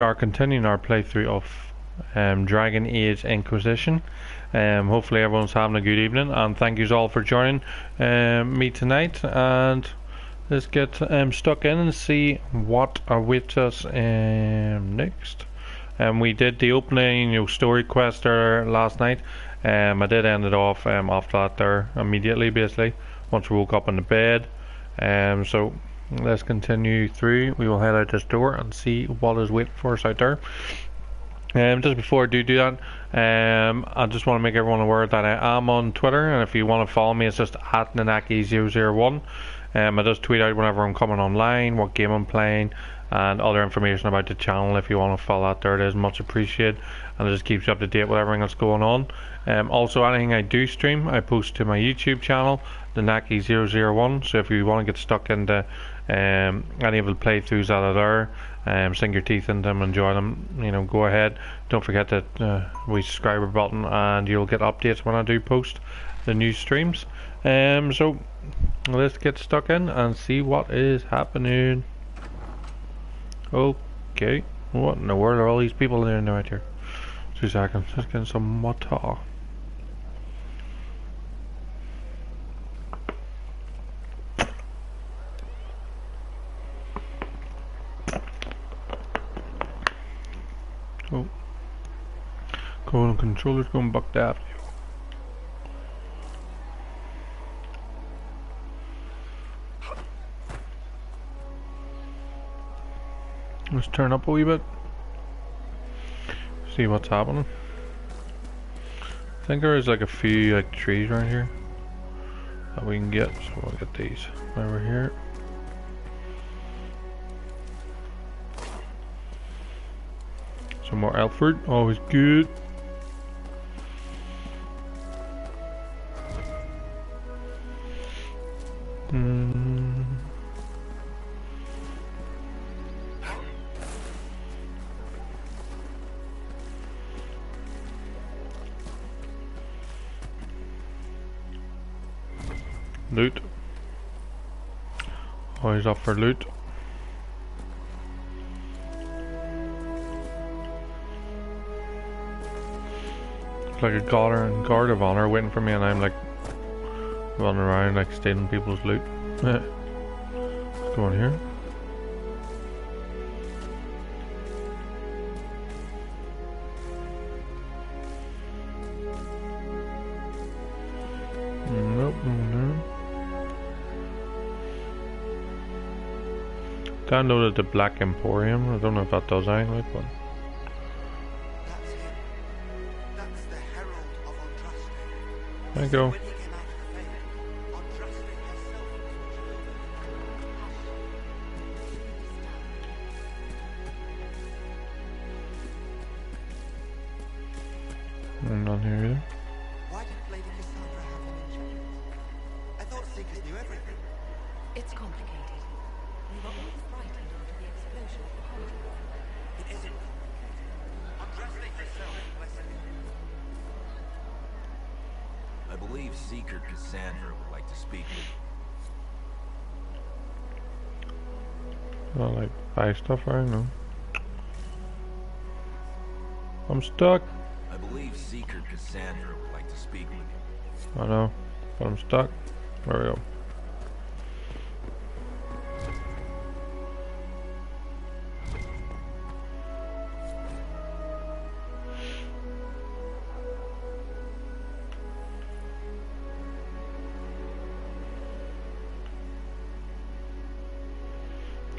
Are continuing our playthrough of Dragon Age Inquisition. Hopefully everyone's having a good evening, and thank you all for joining me tonight. And let's get stuck in and see what awaits us next. We did the opening, story quest there last night. I did end it off after that there immediately, basically once we woke up in the bed. So let's continue through. We will head out this door and see what is waiting for us out there. Just before I do that, I just want to make everyone aware that I am on Twitter, and if you want to follow me, it's just at Nanaki001. I just tweet out whenever I'm coming online, what game I'm playing, and other information about the channel. If you want to follow that there, it is much appreciated, and it just keeps you up to date with everything that's going on. Also, anything I do stream, I post to my YouTube channel, the Naki001. So if you want to get stuck into any of the playthroughs that are there, sink your teeth into them, enjoy them, go ahead. Don't forget that subscriber button, and you'll get updates when I do post the new streams. So let's get stuck in and see what is happening. Okay, what in the world are all these people doing right here? 2 seconds, just getting some water. Oh, code and controllers going back there. Let's turn up a wee bit. See what's happening. I think there is like a few trees around here that we can get, so we'll get these over here. Some more elf fruit, always good. Loot. Always up for loot. It's like a guard of honor waiting for me, and I'm like running around like stealing people's loot. Let's go in here. Nope, no. Downloaded the Black Emporium. I don't know if that does anything, but that's him. That's the Herald of Andraste. there you go. When he came out of the veil, Andraste herself Not here either. Why did Lady Cassandra have him in chains? I thought Seekers knew everything. It's complicated. We were all frightened after the explosion at the party. It isn't complicated. Andraste herself blessed him. I believe Seeker Cassandra would like to speak with you. Not like buy stuff, I don't know. I'm stuck. I believe Seeker Cassandra would like to speak with you. I know, but I'm stuck. There we go.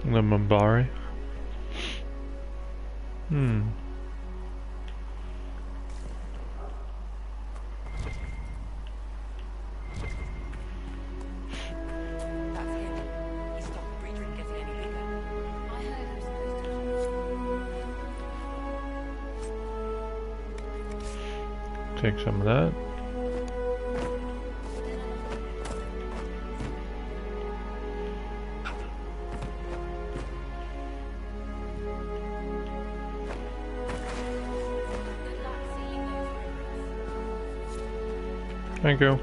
The Mambari. That's him. He stopped the breach from getting any bigger. I heard I'm supposed to. Take some of that. Thank you.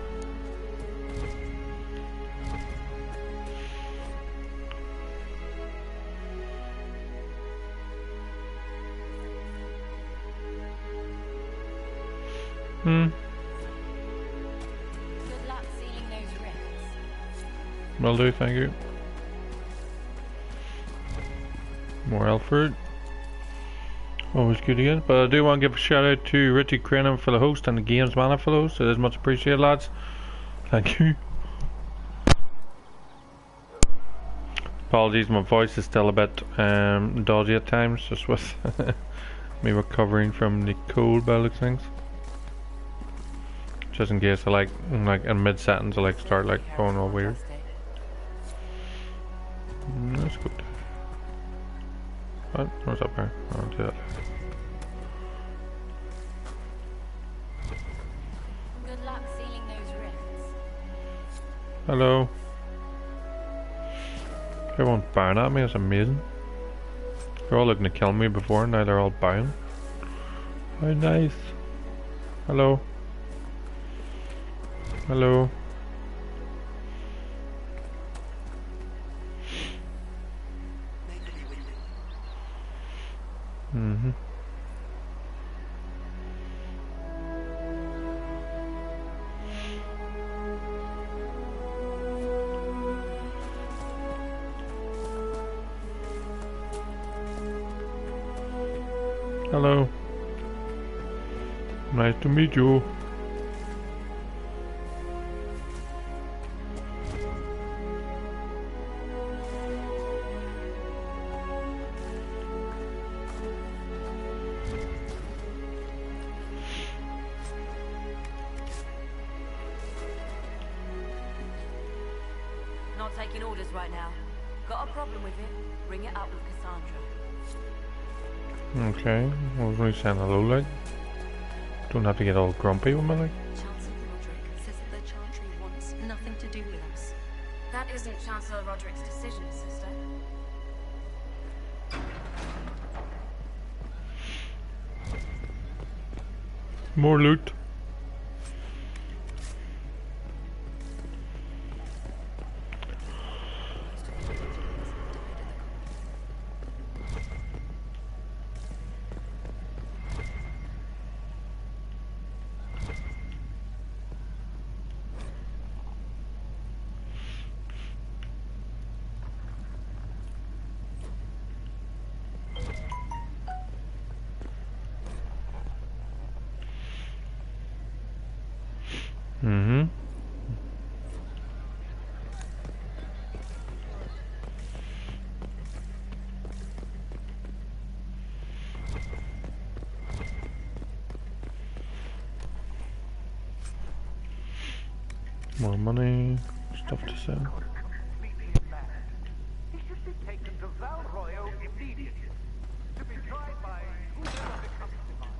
Hmm. Good luck sealing those rifts. Will do, thank you. More elf fruit. Always good to get. But I do want to give a shout out to Richie Crennan for the host and the Games Mana for those. It is much appreciated, lads. Thank you. Apologies, my voice is still a bit dodgy at times, just with me recovering from the cold by the looks of things. Just in case I like in mid sentence I like start like going all weird. That's good. What? What's up here? I'll do that. Good luck sealing those rifts. Hello. Everyone's bowing at me, it's amazing. They're all looking to kill me before, now they're all bowing. How nice. Hello. Hello. Mm-hmm. Hello. Nice to meet you. Not taking orders right now. Got a problem with it? Bring it up with Cassandra. Okay, I was really saying hello, like. Don't have to get all grumpy with me, like. Chancellor Roderick says that the Chantry wants nothing to do with us. That isn't Chancellor Roderick's decision, sister. More loot. Mm-hmm. More money, stuff to sell. He should be taken to Val Royal immediately to be tried by whoever becomes divine.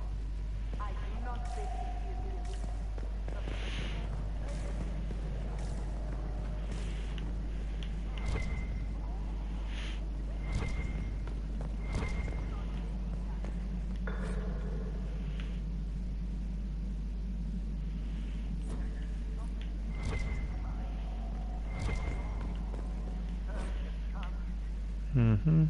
I do not think he is. Mm-hmm.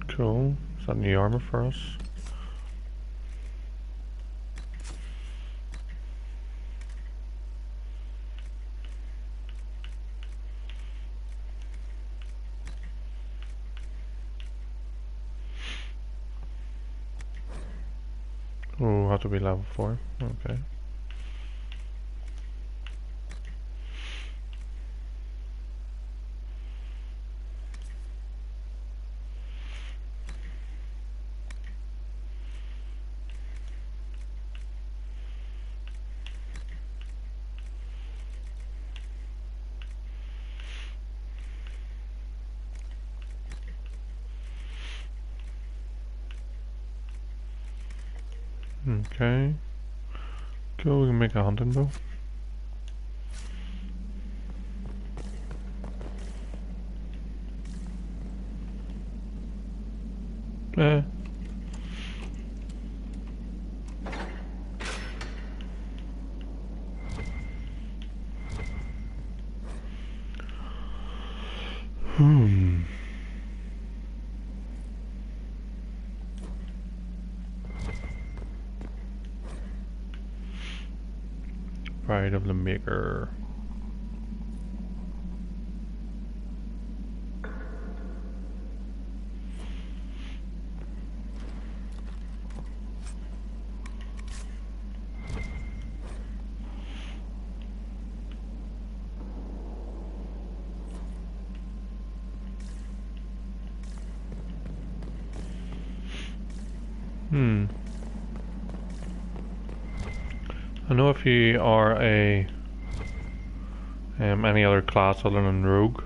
Cool. Is that new armor for us? Oh, have to be level 4. Okay. Okay. Cool, we can make a hunting bow. Bride of the Maker. I know if you are a any other class other than rogue,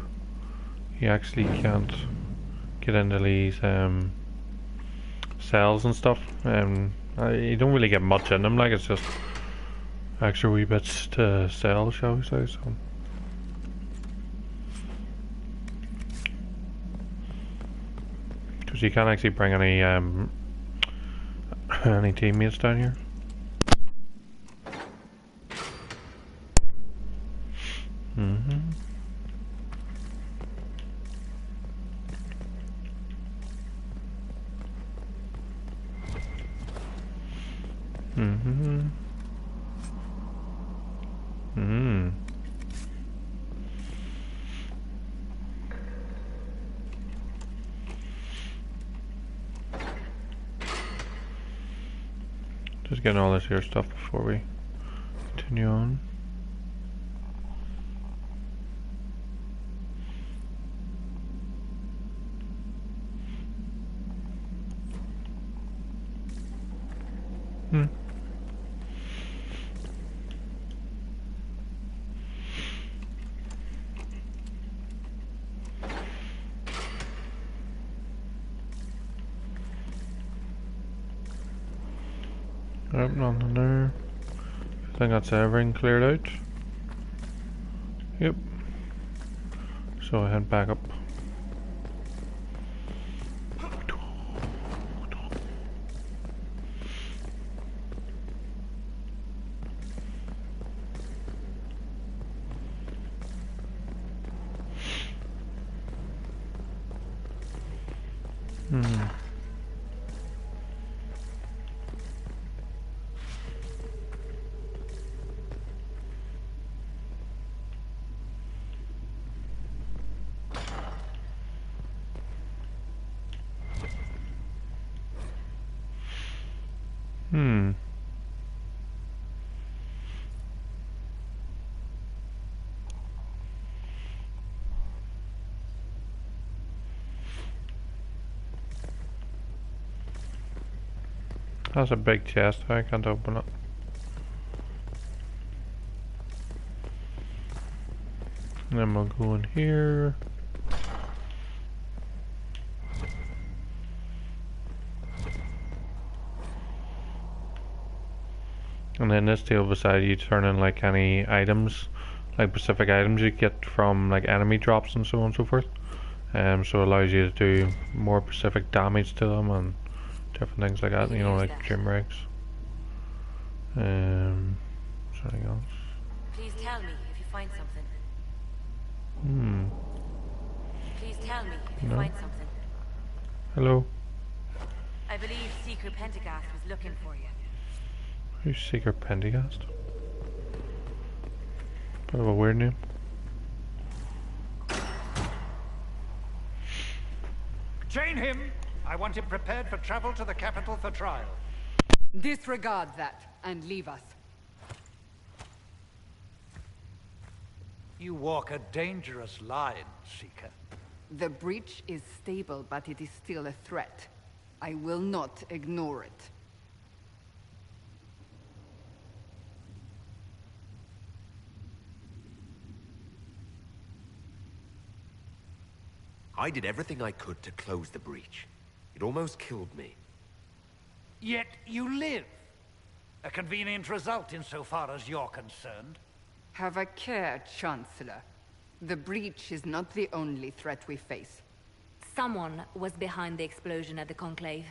you actually can't get into these cells and stuff. You don't really get much in them. Like, it's just extra wee bits to sell, shall we say? So. Because you can't actually bring any any teammates down here. Just getting all this here stuff before we continue on. Nope, nothing there. I think that's everything cleared out. Yep. So I head back up. That's a big chest, I can't open it. And then we'll go in here. And then this deal beside you turn in like any items, like specific items you get from like enemy drops and so on and so forth. So it allows you to do more specific damage to them and different things like that, you know, like gym rigs. Something else. Please tell me if you find something. Please tell me if you find something. Hello. I believe Seeker Pentagast was looking for you. Who's Seeker Pentagast? Bit of a weird name. Chain him! I want him prepared for travel to the capital for trial. Disregard that and leave us. You walk a dangerous line, Seeker. The breach is stable, but it is still a threat. I will not ignore it. I did everything I could to close the breach. It almost killed me. Yet you live. A convenient result insofar as you're concerned. Have a care, Chancellor. The breach is not the only threat we face. Someone was behind the explosion at the Conclave.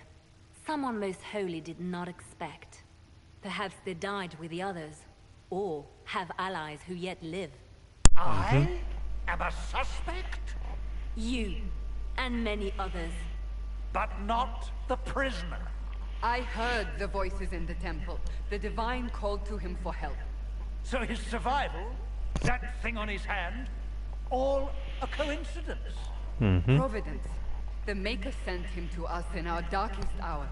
Someone Most Holy did not expect. Perhaps they died with the others, or have allies who yet live. I am a suspect? You, and many others. But not the prisoner. I heard the voices in the temple. The Divine called to him for help. So his survival, that thing on his hand, all a coincidence. Providence. The Maker sent him to us in our darkest hour.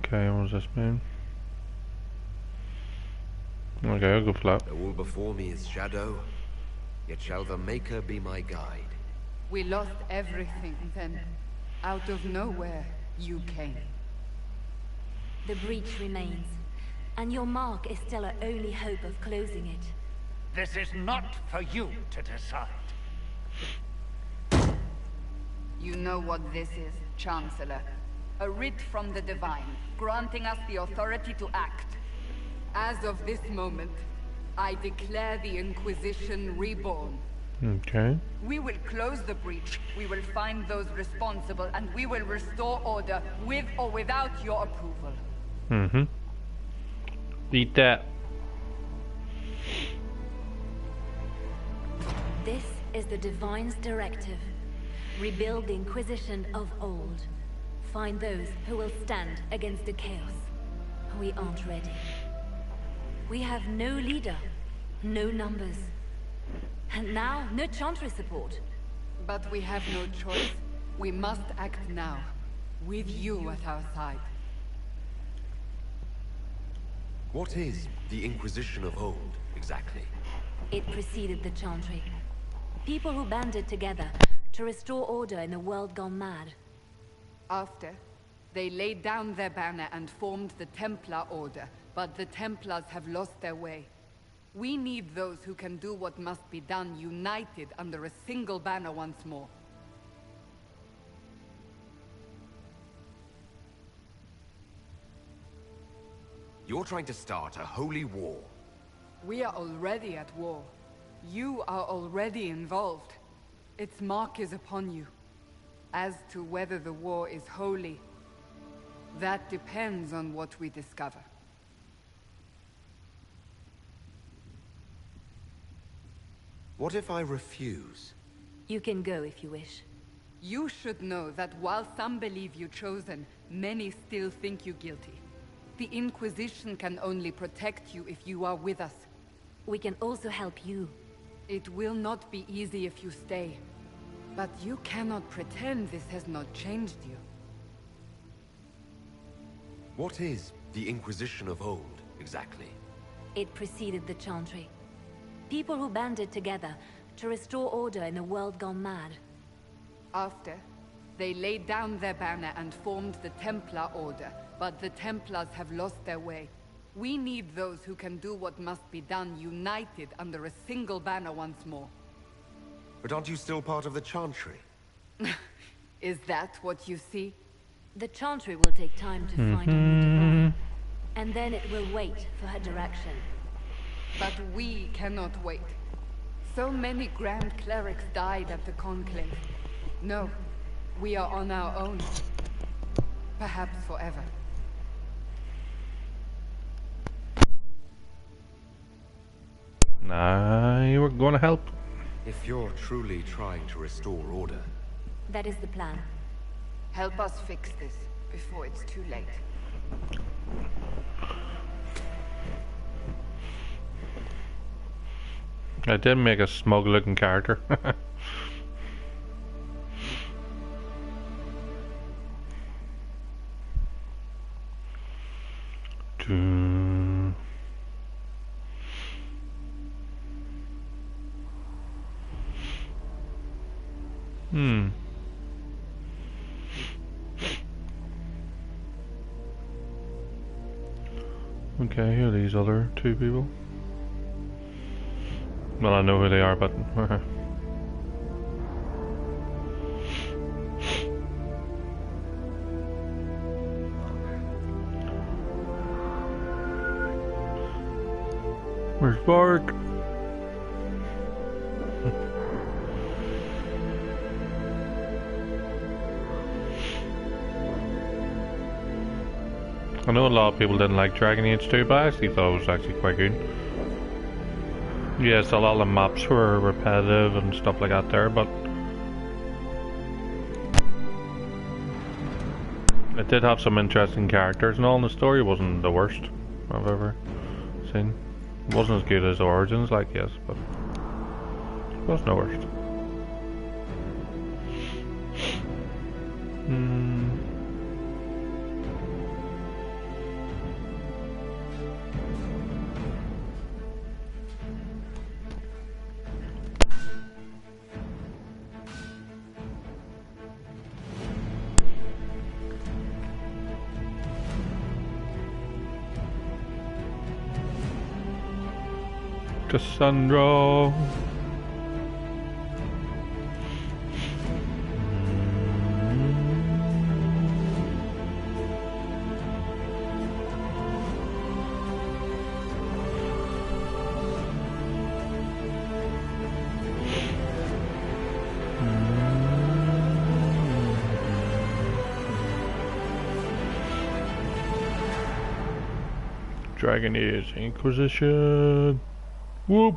Okay, what does this mean? Okay, I'll go for that. Though all before me is shadow, yet shall the Maker be my guide. We lost everything then. Out of nowhere, you came. The breach remains, and your mark is still our only hope of closing it. This is not for you to decide. You know what this is, Chancellor. A writ from the Divine, granting us the authority to act. As of this moment, I declare the Inquisition reborn. Okay. We will close the breach, we will find those responsible, and we will restore order, with or without your approval. Eat that. This is the Divine's directive. Rebuild the Inquisition of old. Find those who will stand against the chaos. We aren't ready. We have no leader, no numbers. And now, no Chantry support. But we have no choice. We must act now, with you at our side. What is the Inquisition of old, exactly? It preceded the Chantry. People who banded together to restore order in a world gone mad. After, they laid down their banner and formed the Templar Order, but the Templars have lost their way. We need those who can do what must be done, united under a single banner once more. You're trying to start a holy war. We are already at war. You are already involved. Its mark is upon you. As to whether the war is holy, that depends on what we discover. What if I refuse? You can go if you wish. You should know that while some believe you chosen, many still think you guilty. The Inquisition can only protect you if you are with us. We can also help you. It will not be easy if you stay. But you cannot pretend this has not changed you. What is the Inquisition of old, exactly? It preceded the Chantry. People who banded together to restore order in a world gone mad. After, they laid down their banner and formed the Templar Order, but the Templars have lost their way. We need those who can do what must be done, united under a single banner once more. But aren't you still part of the Chantry? Is that what you see? The Chantry will take time to find a new Divine. And then it will wait for her direction. But we cannot wait. So many Grand Clerics died at the Conclave. No, we are on our own. Perhaps forever. Nah, you were gonna help. If you're truly trying to restore order, That is the plan. Help us fix this before it's too late. I did make a smug looking character. Okay, who are these other two people? Well, I know who they are, but... Where's Bark? I know a lot of people didn't like Dragon Age 2, but I actually thought it was actually quite good. Yes, a lot of the maps were repetitive and stuff like that there, but It did have some interesting characters and all, and the story wasn't the worst I've ever seen. It wasn't as good as Origins, like, yes, but it wasn't the worst. Cassandra. Dragon Age Inquisition. Whoop.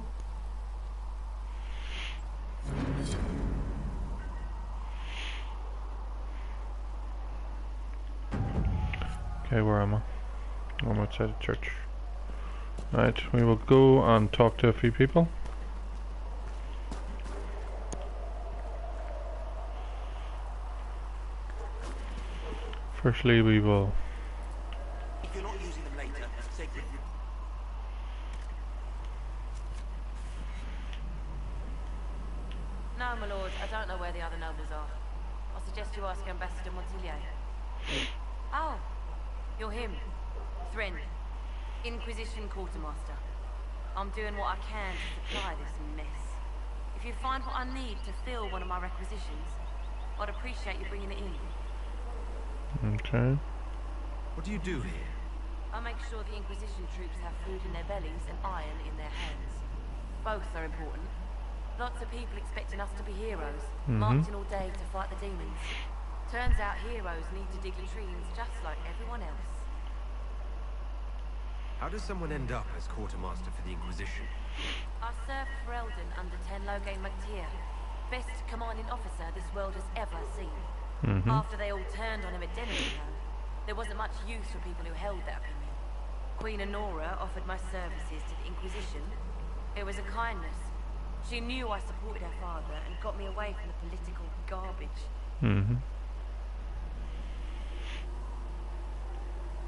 Okay, where am I? I'm outside the church. Right, we will go and talk to a few people. Firstly, we will. If you're not using them later, say good. No, my lord, I don't know where the other nobles are. I suggest you ask Ambassador Montillier. Oh, you're him. Thren, Inquisition Quartermaster. I'm doing what I can to supply this mess. If you find what I need to fill one of my requisitions, I'd appreciate you bringing it in. Okay. What do you do here? I make sure the Inquisition troops have food in their bellies and iron in their hands. Both are important. Lots of people expecting us to be heroes, marching all day to fight the demons. Turns out heroes need to dig latrines just like everyone else. How does someone end up as quartermaster for the Inquisition? I served for Eldon under Tenloge MacTier, best commanding officer this world has ever seen. After they all turned on him at Denison, there wasn't much use for people who held that opinion. Queen Honora offered my services to the Inquisition. It was a kindness. She knew I supported her father and got me away from the political garbage.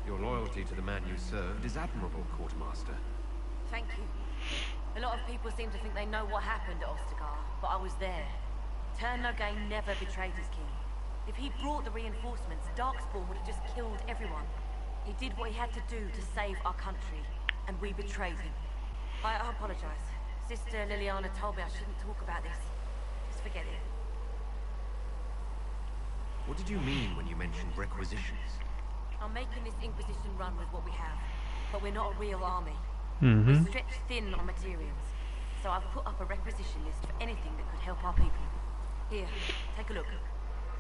Your loyalty to the man you served is admirable, quartermaster. Thank you. A lot of people seem to think they know what happened at Ostagar, but I was there. Tenloge never betrayed his king. If he brought the reinforcements, Darkspawn would have just killed everyone. He did what he had to do to save our country, and we betrayed him. I apologize. Sister Liliana told me I shouldn't talk about this. Just forget it. What did you mean when you mentioned requisitions? I'm making this Inquisition run with what we have, but we're not a real army. Mm-hmm. We're stretched thin on materials, so I've put up a requisition list for anything that could help our people. Here, take a look.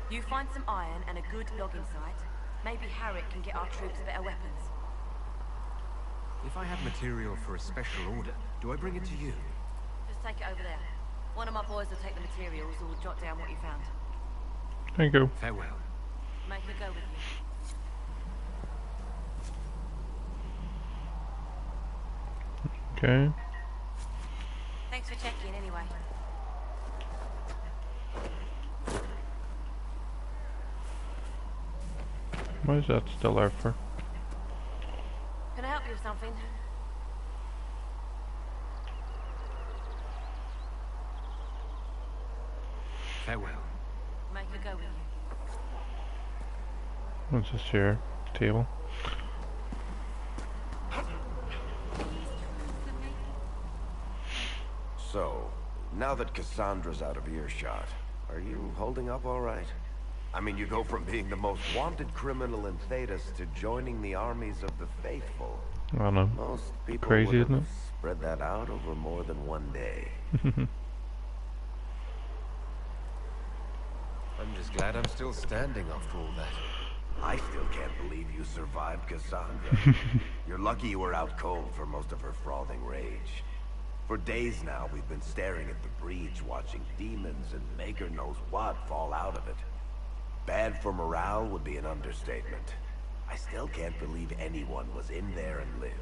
You find some iron and a good logging site, maybe Harriet can get our troops better weapons. If I have material for a special order, do I bring it to you? Just take it over there. One of my boys will take the materials or jot down what you found. Thank you. Farewell. Make her go with you. Okay. Thanks for checking anyway. Why is that still there for? Can I help you with something? Farewell. Make her go with you. What's this chair? Table? So, now that Cassandra's out of earshot, are you holding up all right? I mean, you go from being the most wanted criminal in Thedas to joining the armies of the faithful. I don't know. Most people Crazy, would isn't have it? spread that out over more than one day. I'm just glad I'm still standing after all that. I still can't believe you survived Cassandra. You're lucky you were out cold for most of her frothing rage. For days now, we've been staring at the breach, watching demons and Maker knows what fall out of it. Bad for morale would be an understatement. I still can't believe anyone was in there and lived.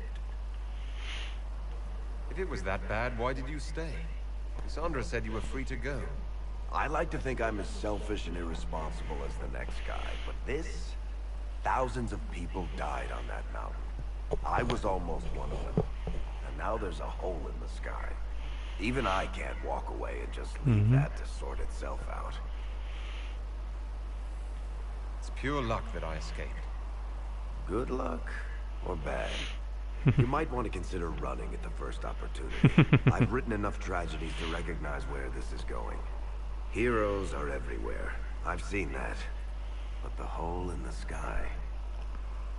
If it was that bad, why did you stay? Cassandra said you were free to go. I like to think I'm as selfish and irresponsible as the next guy, but this... Thousands of people died on that mountain. I was almost one of them. And now there's a hole in the sky. Even I can't walk away and just leave that to sort itself out. It's pure luck that I escaped. Good luck or bad? You might want to consider running at the first opportunity. I've written enough tragedies to recognize where this is going. Heroes are everywhere. I've seen that. But the hole in the sky,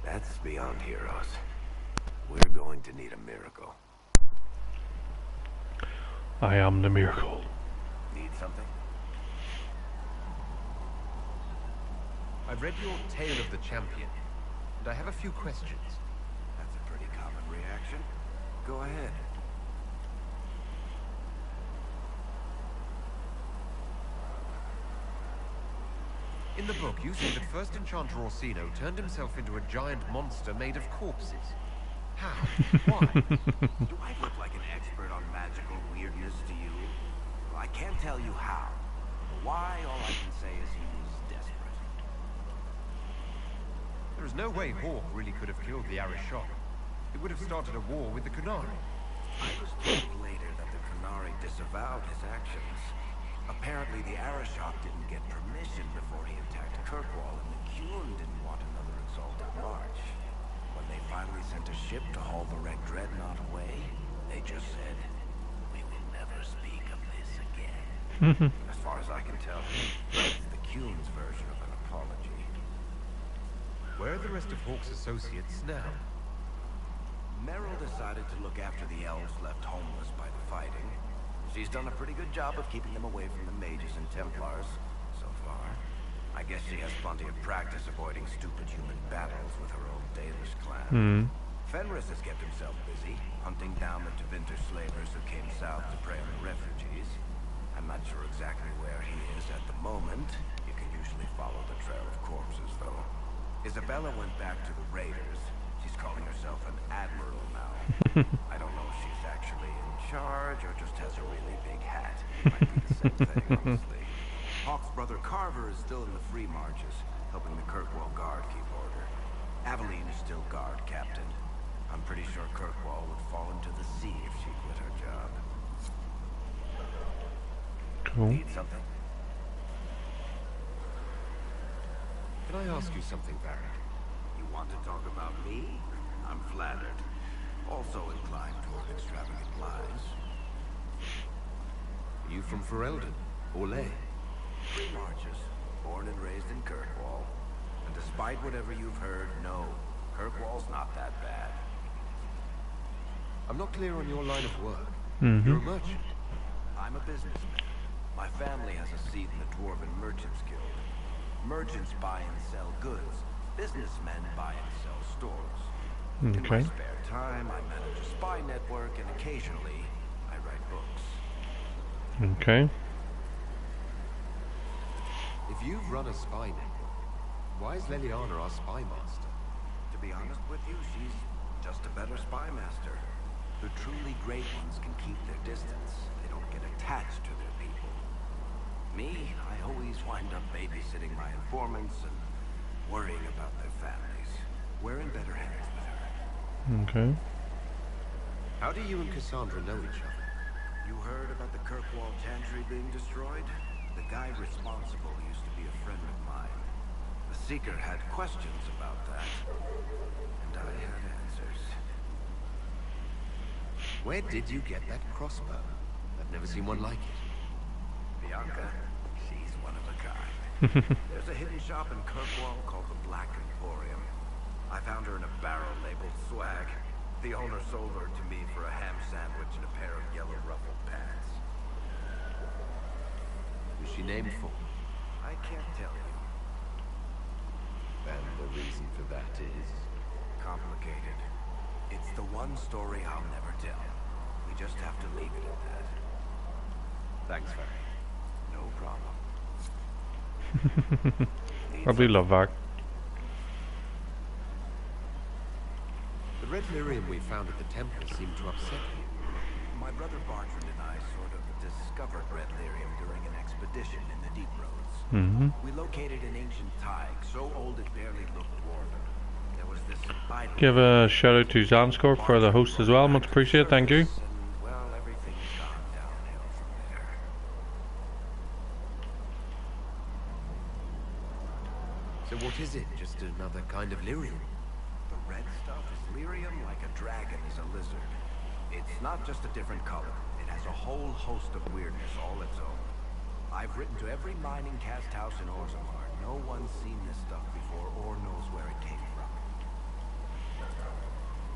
that's beyond heroes. We're going to need a miracle. I am the miracle. Need something? I've read your Tale of the Champion, and I have a few questions. That's a pretty common reaction. Go ahead. In the book, you say that first Enchanter Orsino turned himself into a giant monster made of corpses. How? Why? Do I look like an expert on magical weirdness to you? Well, I can't tell you how. Why, all I can say is he was desperate. There is no way Hawk really could have killed the Arishok. It would have started a war with the Qunari. I was told later that the Qunari disavowed his actions. Apparently, the Arishok didn't get permission before he attacked Kirkwall, and the Qun didn't want another exalted march. When they finally sent a ship to haul the Red Dreadnought away, they just said, "We will never speak of this again." As far as I can tell, it's the Qun's version of an apology. Where are the rest of Hawk's associates now? Meryl decided to look after the elves left homeless by the fighting. She's done a pretty good job of keeping them away from the mages and Templars, so far. I guess she has plenty of practice avoiding stupid human battles with her old Dalish clan. Fenris has kept himself busy, hunting down the Tevinter slavers who came south to prey on the refugees. I'm not sure exactly where he is at the moment. You can usually follow the trail of corpses, though. Isabella went back to the raiders. She's calling herself an admiral now. I don't know if she's actually in charge or just has a really big hat. It might be the same thing, honestly. Hawk's brother Carver is still in the free marches, helping the Kirkwall Guard keep order. Aveline is still guard captain. I'm pretty sure Kirkwall would fall into the sea if she quit her job. Cool. Need something? Can I ask you something, Varric? You want to talk about me? I'm flattered. Also inclined toward extravagant lies. You from Ferelden? Orlais? Free marches, born and raised in Kirkwall. And despite whatever you've heard, no, Kirkwall's not that bad. I'm not clear on your line of work. You're a merchant. I'm a businessman. My family has a seat in the Dwarven Merchants Guild. Merchants buy and sell goods. Businessmen buy and sell stores. In my spare time, I manage a spy network, and occasionally, I write books. Okay. If you've run a spy network, why is Leliana our spy master? To be honest with you, she's just a better spy master. The truly great ones can keep their distance. They don't get attached to their people. Me, I always wind up babysitting my informants and worrying about their families. We're in better hands with her. Okay. How do you and Cassandra know each other? You heard about the Kirkwall Chantry being destroyed? The guy responsible used to be a friend of mine. The Seeker had questions about that, and I had answers. Where did you get that crossbow? I've never seen one like it. Bianca, she's one of a kind. There's a hidden shop in Kirkwall called the Black Emporium. I found her in a barrel labeled swag. The owner sold her to me for a ham sandwich and a pair of yellow ruffled pants. Who's she named for? I can't tell you. And the reason for that is? Complicated. It's the one story I'll never tell. We just have to leave it at that. Thanks, Varric. No problem. Probably love that. The red lyrium we found at the temple seemed to upset you. My brother Bartrand and I sort of discovered red lyrium during an expedition in the deep roads. We located an ancient tide, so old it barely looked dwarven. There was this idol. Give a shout out to Zanscorp for the host as well. Much appreciated. Thank you. And, well, everything's gone downhill from there. So what is it? Just another kind of lyrium? The red stuff is lyrium like a dragon is a lizard. It's not just a different color. It has a whole host of weirdness all its own. I've written to every mining cast house in Orzammar. No one's seen this stuff before or knows where it came from.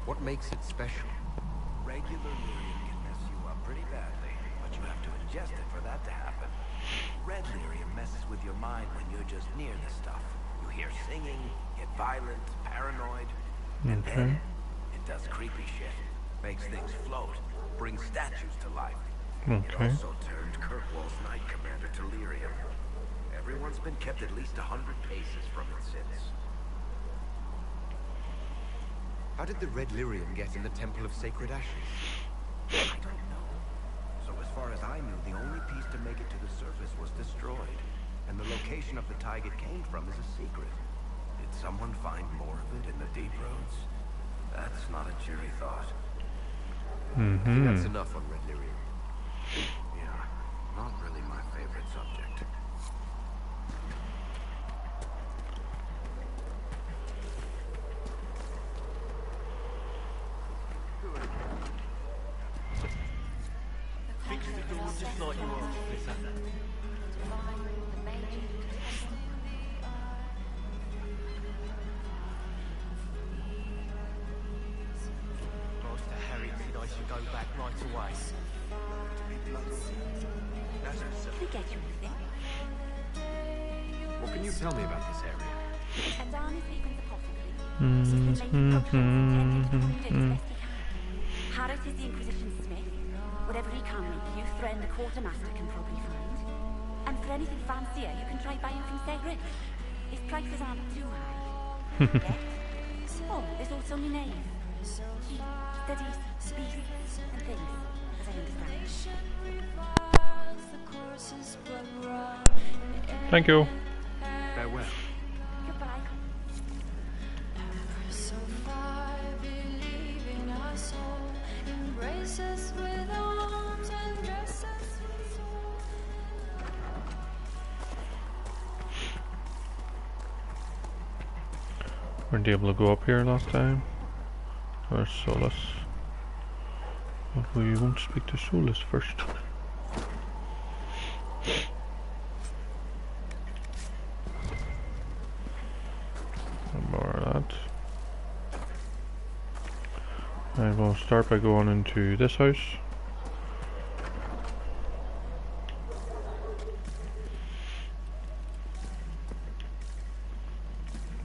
What makes it special? Regular lyrium can mess you up pretty badly, but you have to ingest it for that to happen. Red lyrium messes with your mind when you're just near the stuff. You hear singing, get violent, paranoid, and then it does creepy shit. Makes things float, brings statues to life. It also turned Kirkwall's Knight Commander to lyrium. Everyone's been kept at least 100 paces from it since. How did the red lyrium get in the Temple of Sacred Ashes? I don't know. So as far as I knew, the only piece to make it to the surface was destroyed. And the location of the tide it came from is a secret. Did someone find more of it in the deep roads? That's not a cheery thought. I think that's enough on red lyrium. Yeah, not really my favorite subject. What can you tell me about this area? Harris is the Inquisition Smith. Whatever he can make you, Thren the Quartermaster can probably find. And for anything fancier, you can try buying from Segrid. His prices aren't too high. Yet. Oh, there's also Nave. He studies beasts and things, as I understand. Thank you. Farewell. Goodbye. Weren't able to go up here last time. Where's Solus? But we won't speak to Solus first. More of that. I will start by going into this house.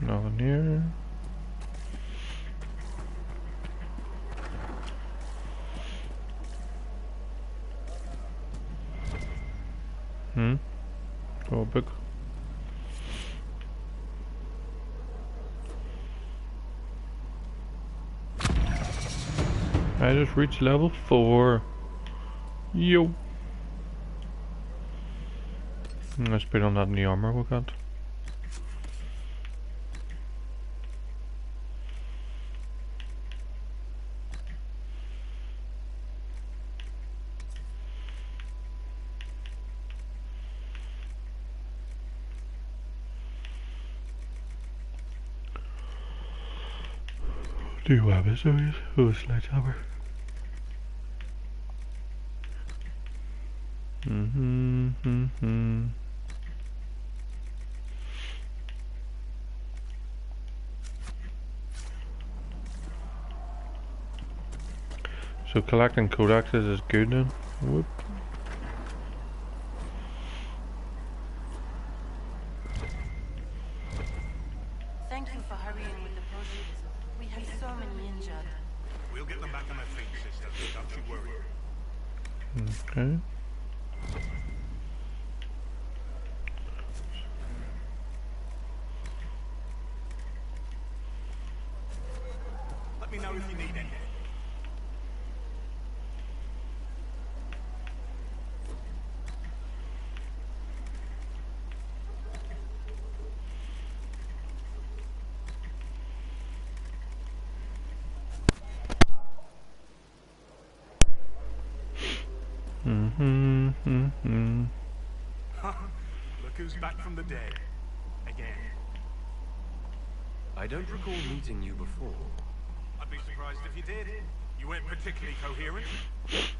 Nothing here. Oh, big. I just reached level 4. Yo. Let's put on that new armor we got. Do you have it, sorry? Oh, sledgehammer. So collecting codexes is good then. Whoop. Thank you for hurrying with the process. We have so many injured. We'll get them back on their feet, sister. Don't you worry. know if you need anything. Look who's back from the dead. Again. I don't recall meeting you before. I'd be surprised if you did. You weren't particularly coherent.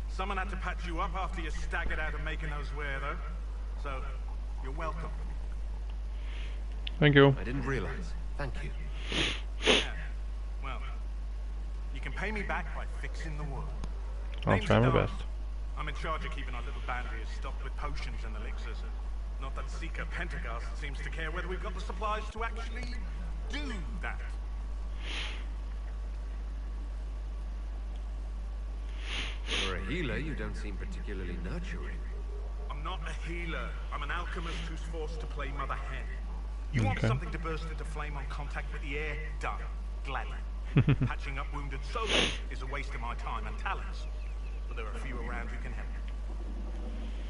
Someone had to patch you up after you staggered out of making those wear, though. So, you're welcome. Thank you. I didn't realize. Thank you. Yeah. Well, you can pay me back by fixing the wood. I'll try my best. I'm in charge of keeping our little boundary stocked with potions and elixirs. Not that Seeker Pentagast seems to care whether we've got the supplies to actually do that. For a healer, you don't seem particularly nurturing. I'm not a healer. I'm an alchemist who's forced to play Mother Hen. You want something to burst into flame on contact with the air? Done. Gladly. Patching up wounded soldiers is a waste of my time and talents. But there are a few around who can help.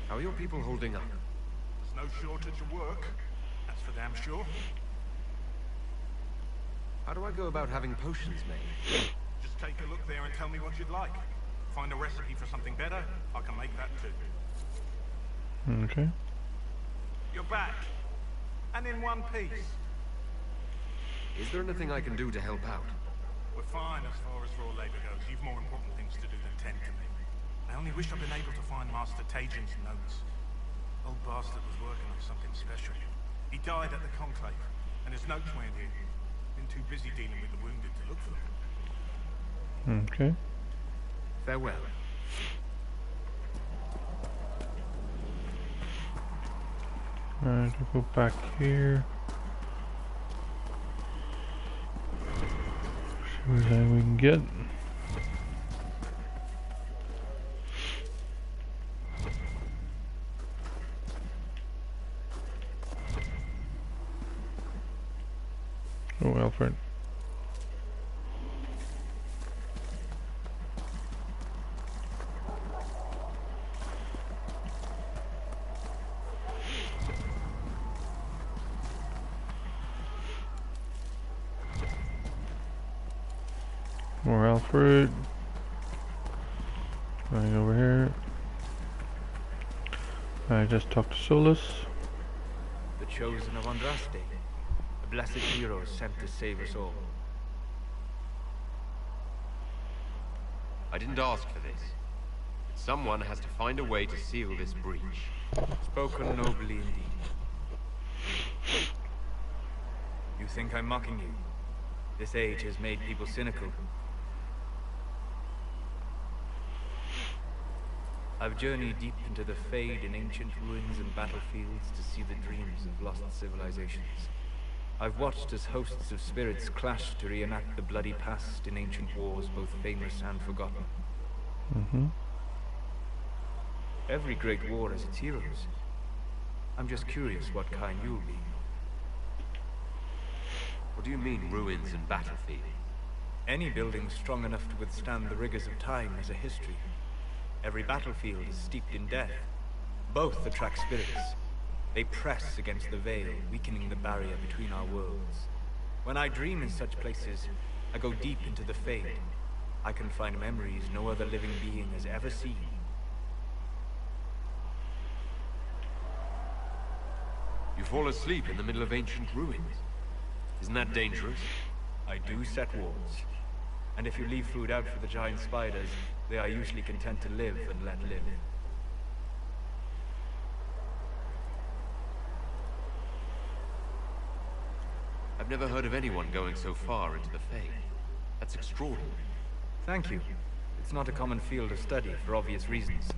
How are your people holding up? There's no shortage of work. That's for damn sure. How do I go about having potions made? Just take a look there and tell me what you'd like. Find a recipe for something better, I can make that too. Okay. You're back. And in one piece. Is there anything I can do to help out? We're fine as far as raw labor goes. You've more important things to do than tend to me. I only wish I'd been able to find Master Tajin's notes. Old bastard was working on something special. He died at the Conclave, and his notes weren't here. Been too busy dealing with the wounded to look for them. Okay. Farewell. Alright, we'll go back here. See what we can get. Oh, Alfred. More Alfred. Going over here. I just talked to Solus. The chosen of Andraste. A blessed hero sent to save us all. I didn't ask for this. Someone has to find a way to seal this breach. Spoken nobly indeed. You think I'm mocking you? This age has made people cynical. I've journeyed deep into the Fade in ancient ruins and battlefields to see the dreams of lost civilizations. I've watched as hosts of spirits clash to reenact the bloody past in ancient wars, both famous and forgotten. Every great war has its heroes. I'm just curious what kind you'll be. What do you mean, ruins and battlefield? Any building strong enough to withstand the rigors of time has a history. Every battlefield is steeped in death. Both attract spirits. They press against the veil, weakening the barrier between our worlds. When I dream in such places, I go deep into the Fade. I can find memories no other living being has ever seen. You fall asleep in the middle of ancient ruins. Isn't that dangerous? I do set wards. And if you leave food out for the giant spiders, they are usually content to live and let live. I've never heard of anyone going so far into the Fade. That's extraordinary. Thank you. It's not a common field of study for obvious reasons.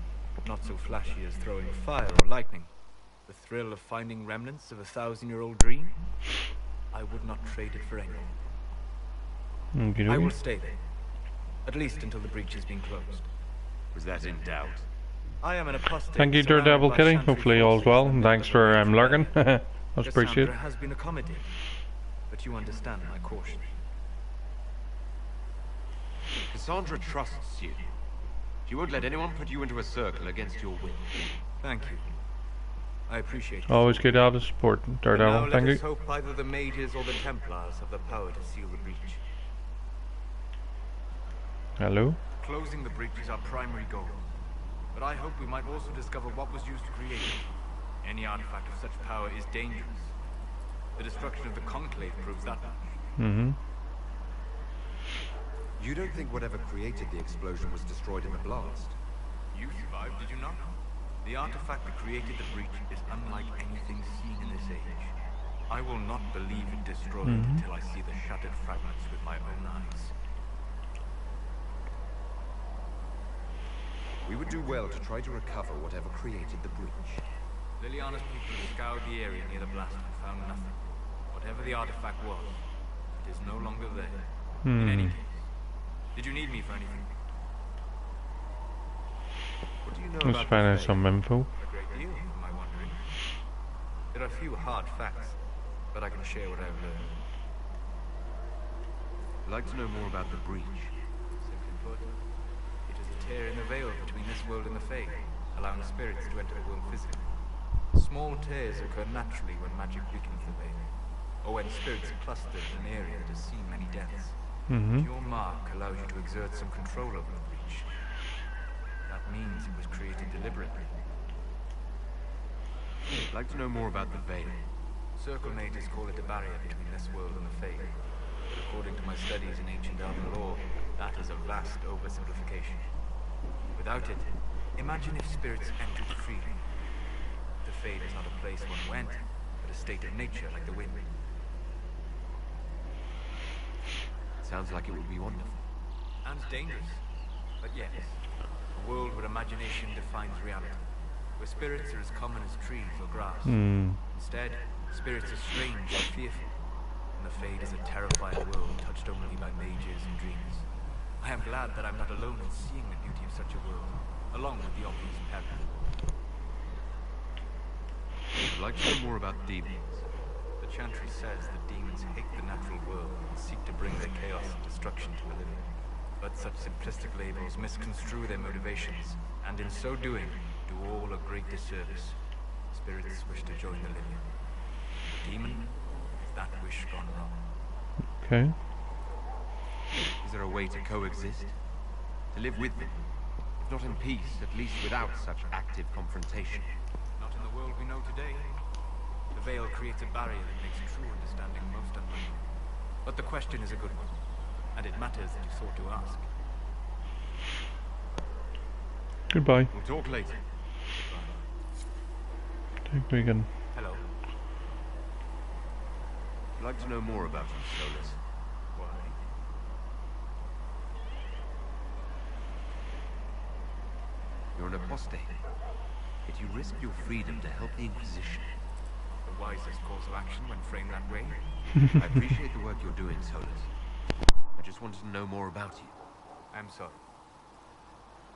Not so flashy as throwing fire or lightning. The thrill of finding remnants of a 1,000-year-old dream? I would not trade it for anything. I will stay there. At least until the breach has been closed. Was that in doubt? I am an apostate. Thank you, Daredevil Kitty. Hopefully all's well, and thanks for lurking. That's appreciated. Cassandra has been accommodating, but you understand my caution. Cassandra trusts you. She won't let anyone put you into a circle against your will. Thank you. I appreciate it. Always good to have the support, Daredevil. Now Thank let you. us hope either the mages or the Templars have the power to seal the breach. Hello? Closing the breach is our primary goal. But I hope we might also discover what was used to create it. Any artifact of such power is dangerous. The destruction of the Conclave proves that much. Mm-hmm. You don't think whatever created the explosion was destroyed in the blast? You survived, did you not? The artifact that created the breach is unlike anything seen in this age. I will not believe it destroyed until I see the shattered fragments with my own eyes. We would do well to try to recover whatever created the breach. Liliana's people scoured the area near the blast and found nothing. Whatever the artifact was, it is no longer there. In any case, did you need me for anything? What do you know Let's about find the out Fae? some info. A great deal, am I wondering? There are a few hard facts, but I can share what I've learned. I'd like to know more about the breach. Simply put, it is a tear in the veil between this world and the Fae, allowing spirits to enter the world physically. Small tears occur naturally when magic weakens the veil, or when spirits cluster in an area that has seen many deaths. Your mark allows you to exert some control over the breach. That means it was created deliberately. I'd like to know more about the veil. Circle mages call it a barrier between this world and the Fae. But according to my studies in ancient elven lore, that is a vast oversimplification. Without it, imagine if spirits entered freely. The Fae is not a place one went, but a state of nature like the wind. Sounds like it would be wonderful. And dangerous. But yes, a world where imagination defines reality. Where spirits are as common as trees or grass. Instead, spirits are strange and fearful. And the Fade is a terrifying world touched only by mages and dreamers. I am glad that I'm not alone in seeing the beauty of such a world, along with the obvious peril. I'd like to know more about demons. The Chantry says that demons hate the natural world and seek to bring their chaos and destruction to the living. But such simplistic labels misconstrue their motivations, and in so doing, do all a great disservice. Spirits wish to join the living. The demon is that wish gone wrong. Okay. Is there a way to coexist? To live with them? If not in peace, at least without such active confrontation. Not in the world we know today. The veil creates a barrier that makes true understanding most unlikely. But the question is a good one, and it matters that you thought to ask. Goodbye. We'll talk later. Think we can. Hello. I'd like to know more about you, Solus. Why? You're an apostate. Yet you risk your freedom to help the Inquisition. The wisest course of action when framed that way. I appreciate the work you're doing, Solus. I just wanted to know more about you. I'm sorry.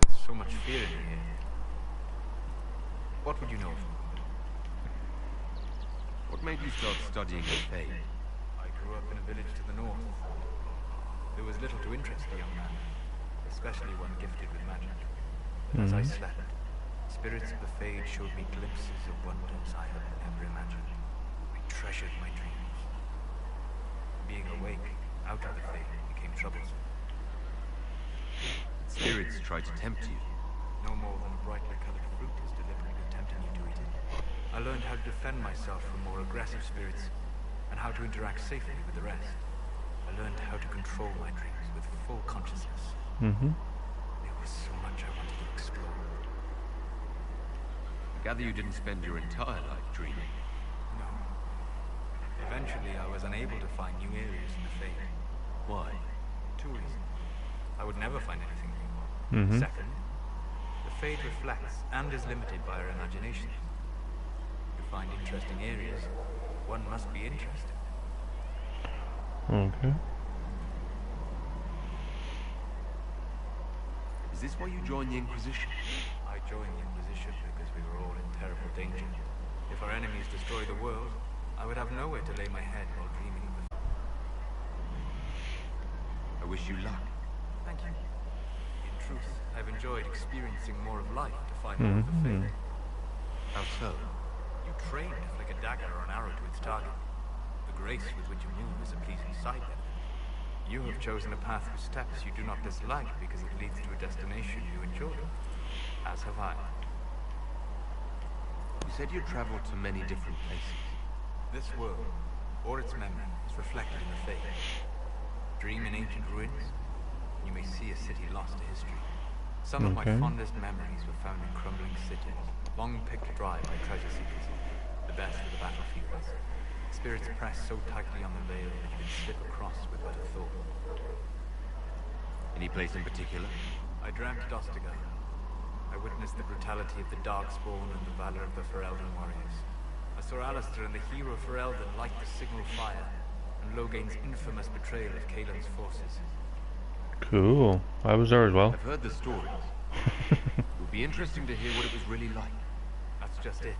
There's so much fear in here. What would you know of me? What made you start studying the Fae? I grew up in a village to the north. There was little to interest a young man, especially one gifted with magic. But as I slept, spirits of the Fade showed me glimpses of wonders I had never imagined. I treasured my dreams. Being awake, out of the Fade, became troublesome. Spirits tried to tempt you. No more than a brightly colored fruit is deliberately tempting you to eat it. I learned how to defend myself from more aggressive spirits, and how to interact safely with the rest. I learned how to control my dreams with full consciousness. There was so much I wanted to explore. I gather you didn't spend your entire life dreaming. No. Eventually, I was unable to find new areas in the Fade. Why? 2 reasons. I would never find anything new. Second, the Fade reflects and is limited by our imagination. To find interesting areas, one must be interested. Okay. Is this why you joined the Inquisition? I joined the Inquisition because we were all in terrible danger. If our enemies destroyed the world, I would have nowhere to lay my head while dreaming of the... I wish you luck. Thank you. In truth, I've enjoyed experiencing more of life to find more of the faith. How so? You train to flick a dagger or an arrow to its target. The grace with which you move is a pleasing side benefit. You have chosen a path with steps you do not dislike because it leads to a destination you enjoy. As have I. You said you traveled to many different places. This world, or its memory, is reflected in the faith. Dream in ancient ruins, you may see a city lost to history. Some of my fondest memories were found in crumbling cities, long picked dry by treasure seekers, the best of the battlefields. Spirits press so tightly on the veil that you can slip across with but a thought. Any place in particular? I dreamt Ostagar. I witnessed the brutality of the Darkspawn and the valor of the Ferelden warriors. I saw Alistair and the hero Ferelden light the signal fire, and Logain's infamous betrayal of Kaelin's forces. Cool. I was there as well. I've heard the stories. It would be interesting to hear what it was really like. That's just it.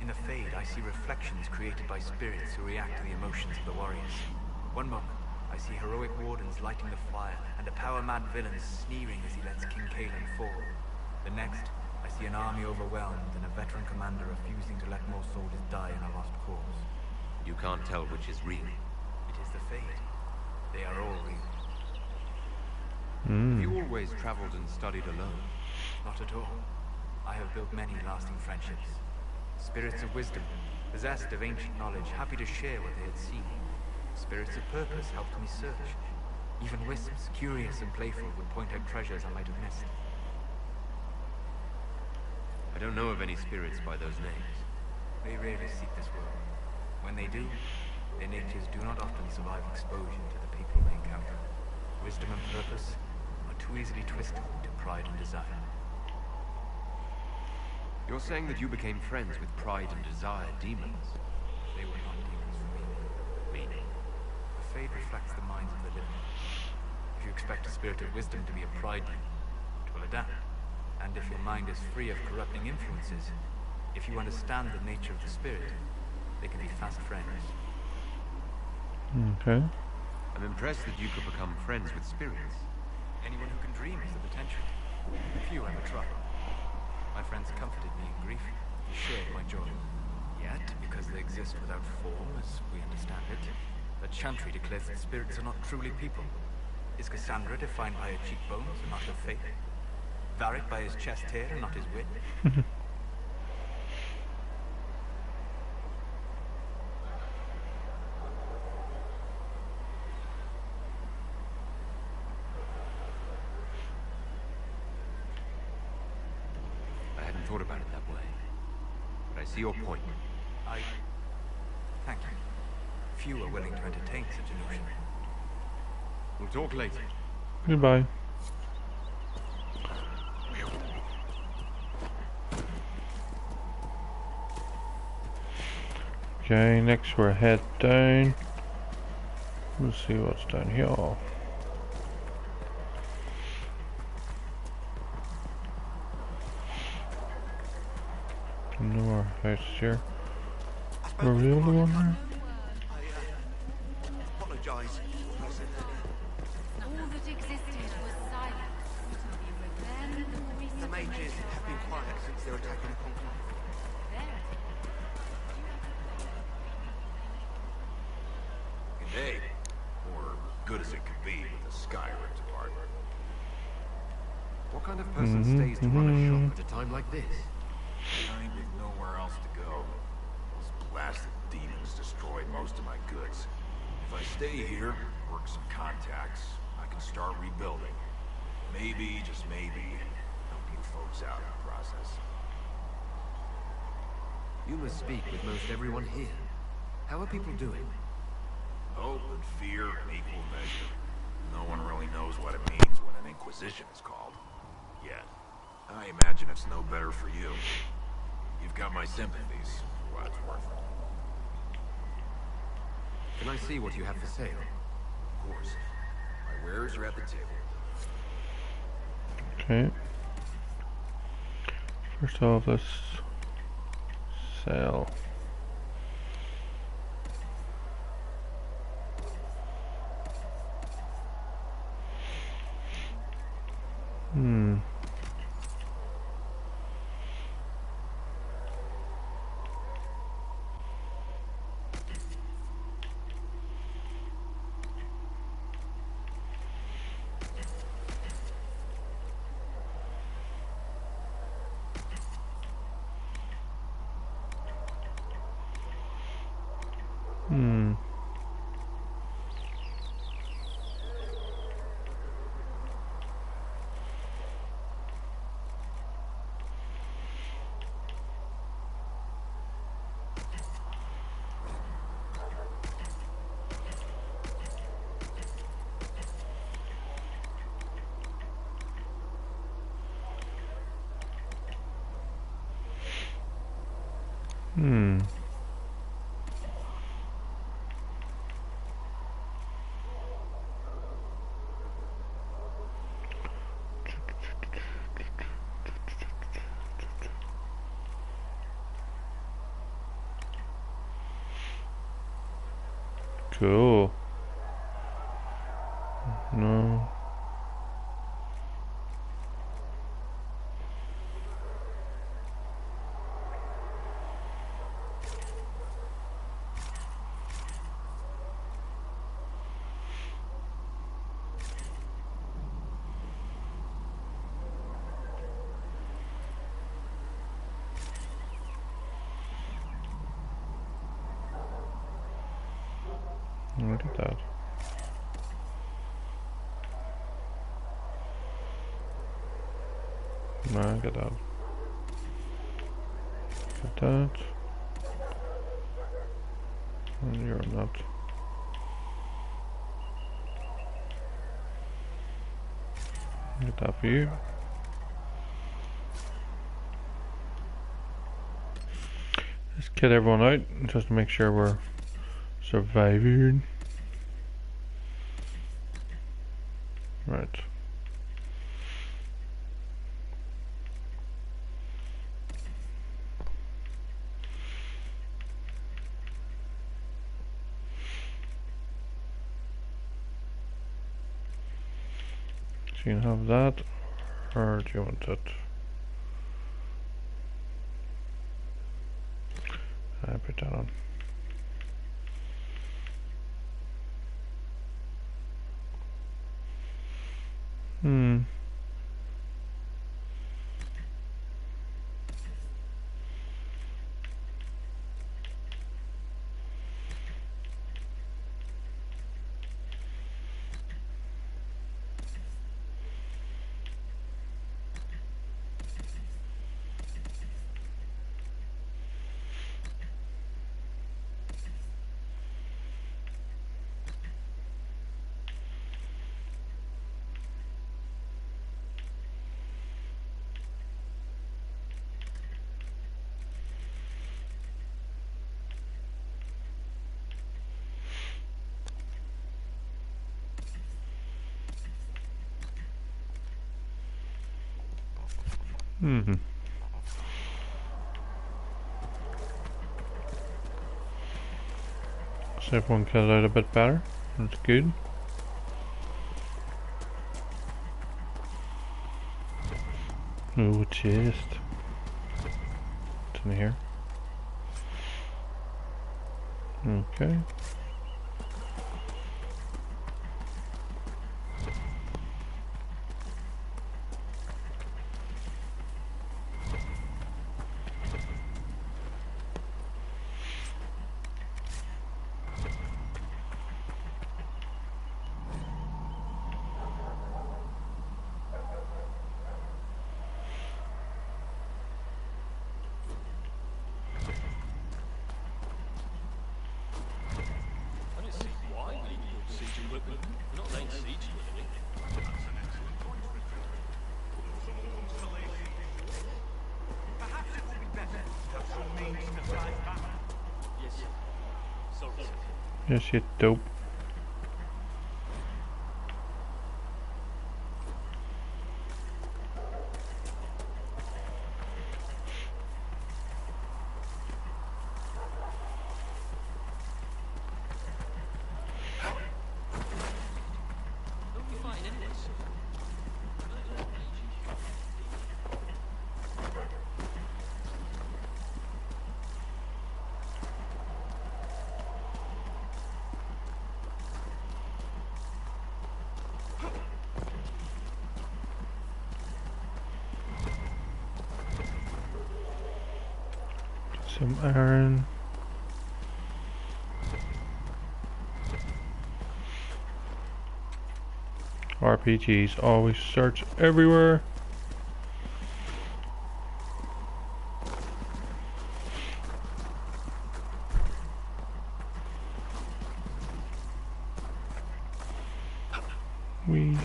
In the Fade, I see reflections created by spirits who react to the emotions of the warriors. One moment, I see heroic wardens lighting the fire, and a power-mad villain sneering as he lets King Kaelin fall. The next, I see an army overwhelmed and a veteran commander refusing to let more soldiers die in a lost cause. You can't tell which is real. It is the Fade. They are all real. Have you always traveled and studied alone? Not at all. I have built many lasting friendships. Spirits of wisdom, possessed of ancient knowledge, happy to share what they had seen. Spirits of purpose helped me search. Even wisps, curious and playful, would point out treasures I might have missed. I don't know of any spirits by those names. They rarely seek this world. When they do, their natures do not often survive exposure to the people they encounter. Wisdom and purpose are too easily twisted into pride and desire. You're saying that you became friends with Pride and Desire demons? They were not demons for me. Meaning? The Fade reflects the minds of the living. If you expect a spirit of wisdom to be a pride demon, it will adapt. And if your mind is free of corrupting influences, if you understand the nature of the spirit, they can be fast friends. Okay. I'm impressed that you could become friends with spirits. Anyone who can dream has the potential. Few ever try. My friends comforted me in grief, shared my joy. Yet, because they exist without form, as we understand it, the Chantry declares that spirits are not truly people. Is Cassandra defined by her cheekbones and not her faith? Varric by his chest hair and not his wit? Thought about it that way. But I see your point. Thank you. Few are willing to entertain such a notion. We'll talk later. Goodbye. Okay, next we're head down. Let's see what's down here. No more houses here. Are we the only one here? I apologize. All that existed was silence. Then The mages have been quiet since their attack on Conclave. Good day. Or good as it could be with the Skyrim department. What kind of person stays to run a shop at a time like this? Kind with nowhere else to go. Those blasted demons destroyed most of my goods. If I stay here, work some contacts, I can start rebuilding. Maybe, just maybe, help you folks out in the process. You must speak with most everyone here. How are people doing? Hope and fear in equal measure. No one really knows what it means when an Inquisition is called. Yet. I imagine it's no better for you. You've got my sympathies, for what it's worth. Can I see what you have for sale? Of course. My wares are at the table. Okay. First off, let's sell. Hmm. Hmm. Cool. No. Look at that. Look at that. Look at that. And you're not. Get that for you. Let's get everyone out just to make sure we're surviving. Right. So you can have that, or do you want it? I put that on. Hmm. Mm-hmm. So everyone cut it out a bit better. That's good. Oh, chest. What's in here? Okay. Yes, you dope. Some iron. RPGs always search everywhere. We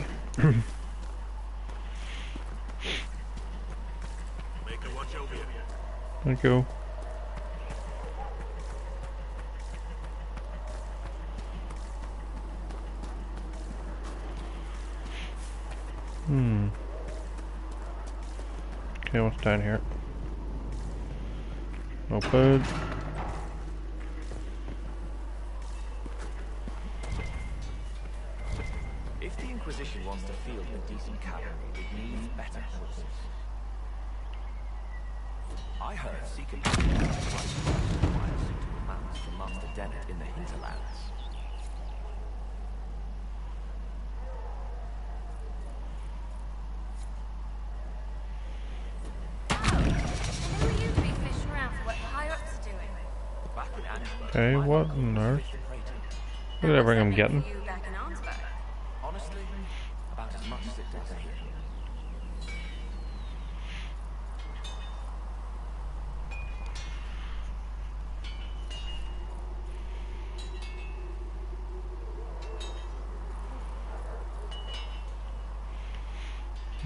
Thank you. Okay, what's down here? No food. If the Inquisition wants to field a decent cavalry, it needs better horses. I heard Seeker requires suitable mounts from Master Dennett in the hinterlands. Okay, what on earth? Look at everything I'm getting. Honestly, about as much as it does here.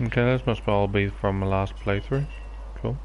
Okay, this must all be from my last playthrough. Cool.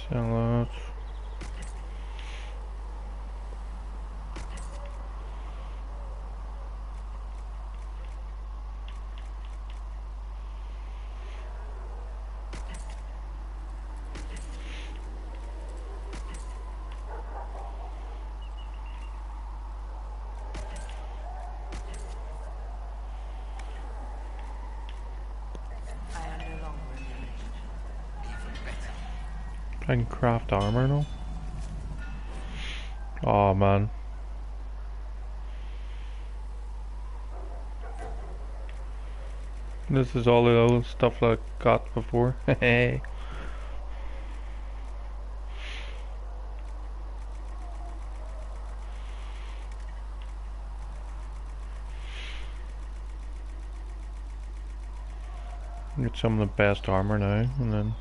Salad. I can craft armor now. Oh man. This is all the old stuff that I got before. Hey. Get some of the best armor now, and then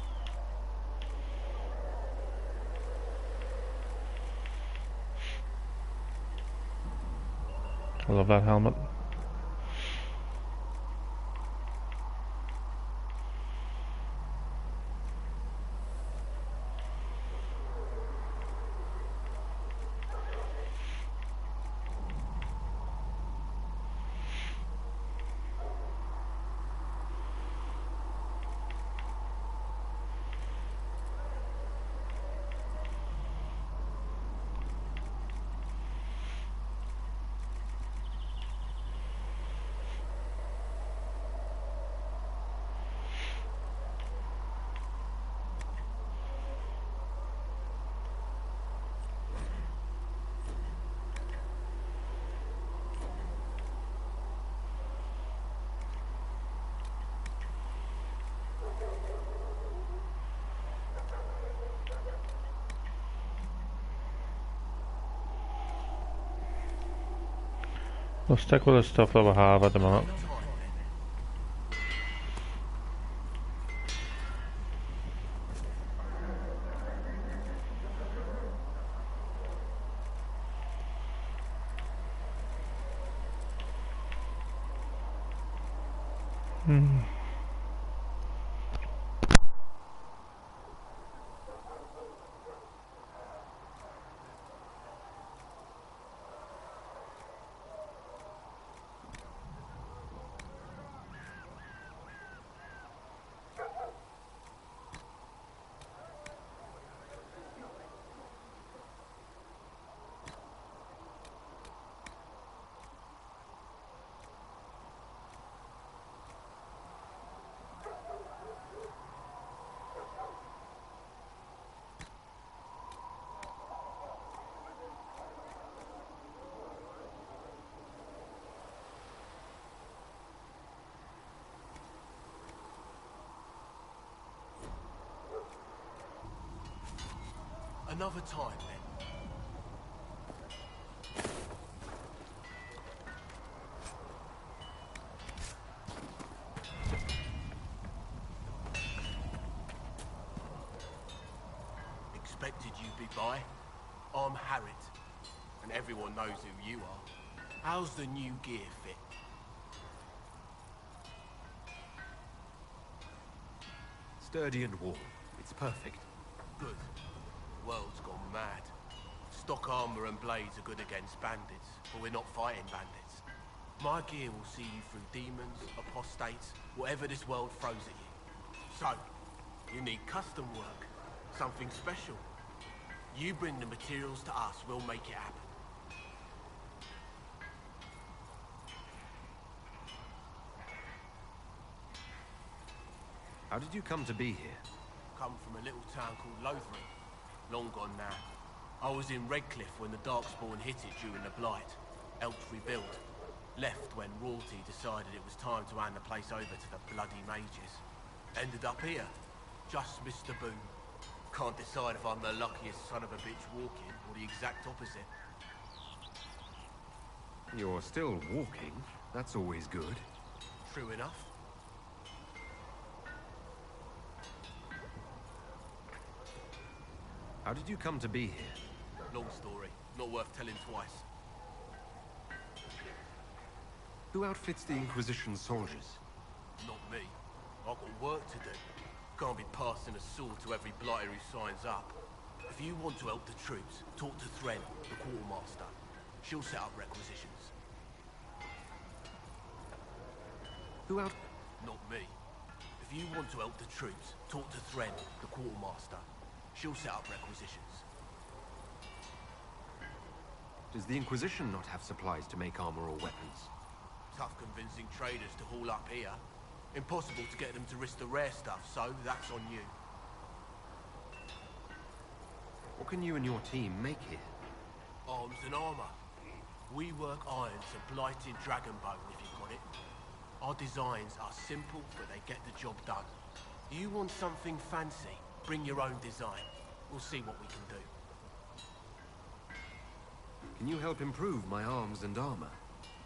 I love that helmet. We'll stick with the stuff that we have at the moment. Another time, then. Expected you'd be by. I'm Harriet, and everyone knows who you are. How's the new gear fit? Sturdy and warm. It's perfect. Good. The world's gone mad. Stock armor and blades are good against bandits, but we're not fighting bandits. My gear will see you through demons, apostates, whatever this world throws at you. So, you need custom work. Something special. You bring the materials to us, we'll make it happen. How did you come to be here? Come from a little town called Lothering. Long gone now. I was in Redcliffe when the Darkspawn hit it during the Blight. Helped rebuild. Left when royalty decided it was time to hand the place over to the bloody mages. Ended up here. Just missed the boom. Can't decide if I'm the luckiest son of a bitch walking or the exact opposite. You're still walking. That's always good. True enough. How did you come to be here? Long story. Not worth telling twice. Who outfits the Inquisition soldiers? Not me. I've got work to do. Can't be passing a sword to every blighter who signs up. If you want to help the troops, talk to Thren, the quartermaster. She'll set up requisitions. Who out... Not me. If you want to help the troops, talk to Thren, the quartermaster. She'll set up requisitions. Does the Inquisition not have supplies to make armor or weapons? Tough convincing traders to haul up here. Impossible to get them to risk the rare stuff, so that's on you. What can you and your team make here? Arms and armor. We work iron to blighted dragonbone, if you've got it. Our designs are simple, but they get the job done. You want something fancy? Bring your own design. We'll see what we can do. Can you help improve my arms and armor?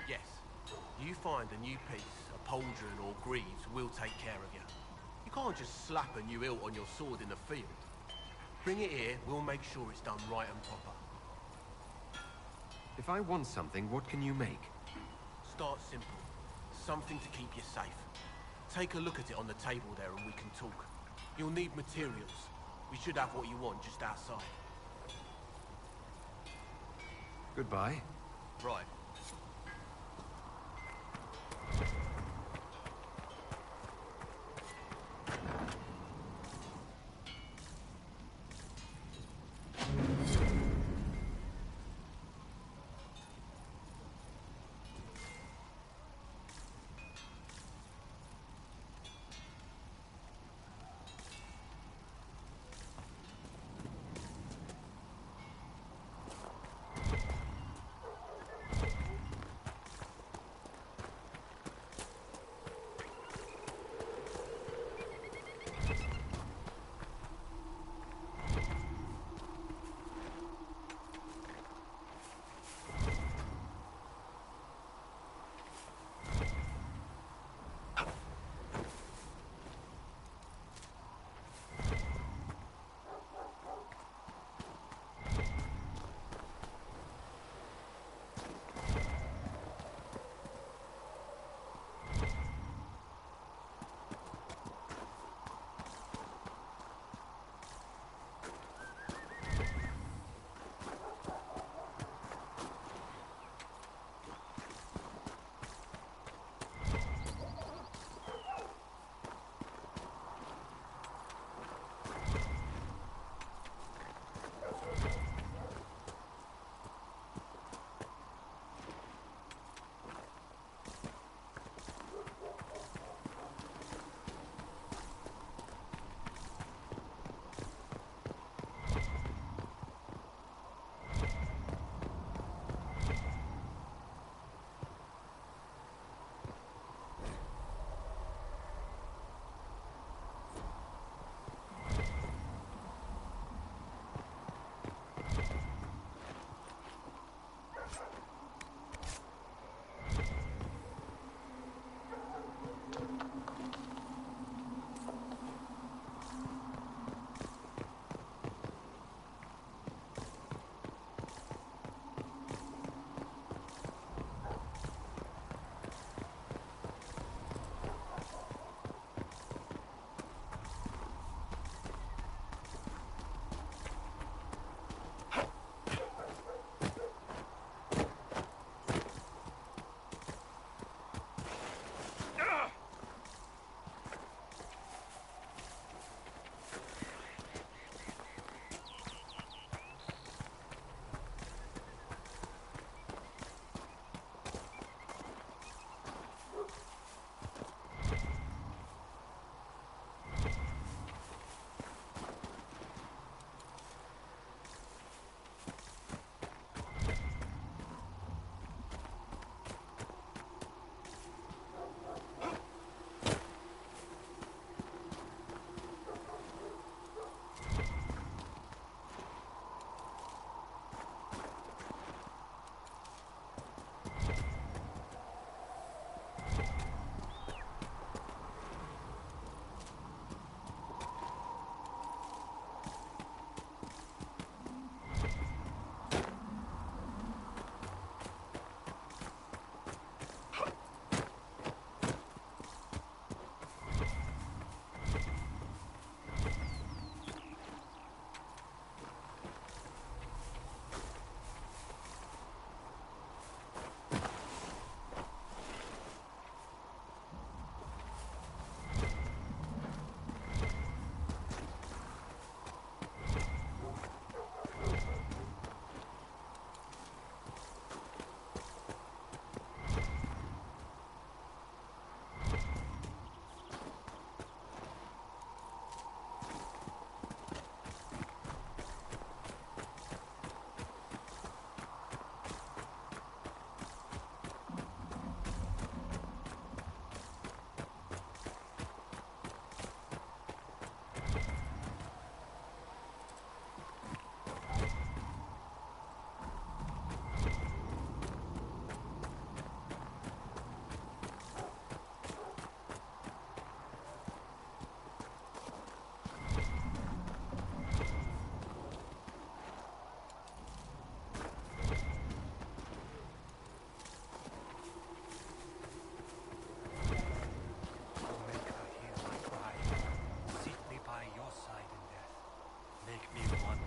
Yes. You find a new piece, a pauldron or greaves, we'll take care of you. You can't just slap a new hilt on your sword in the field. Bring it here, we'll make sure it's done right and proper. If I want something, what can you make? Start simple. Something to keep you safe. Take a look at it on the table there and we can talk. You'll need materials. We should have what you want just outside. Goodbye. Right.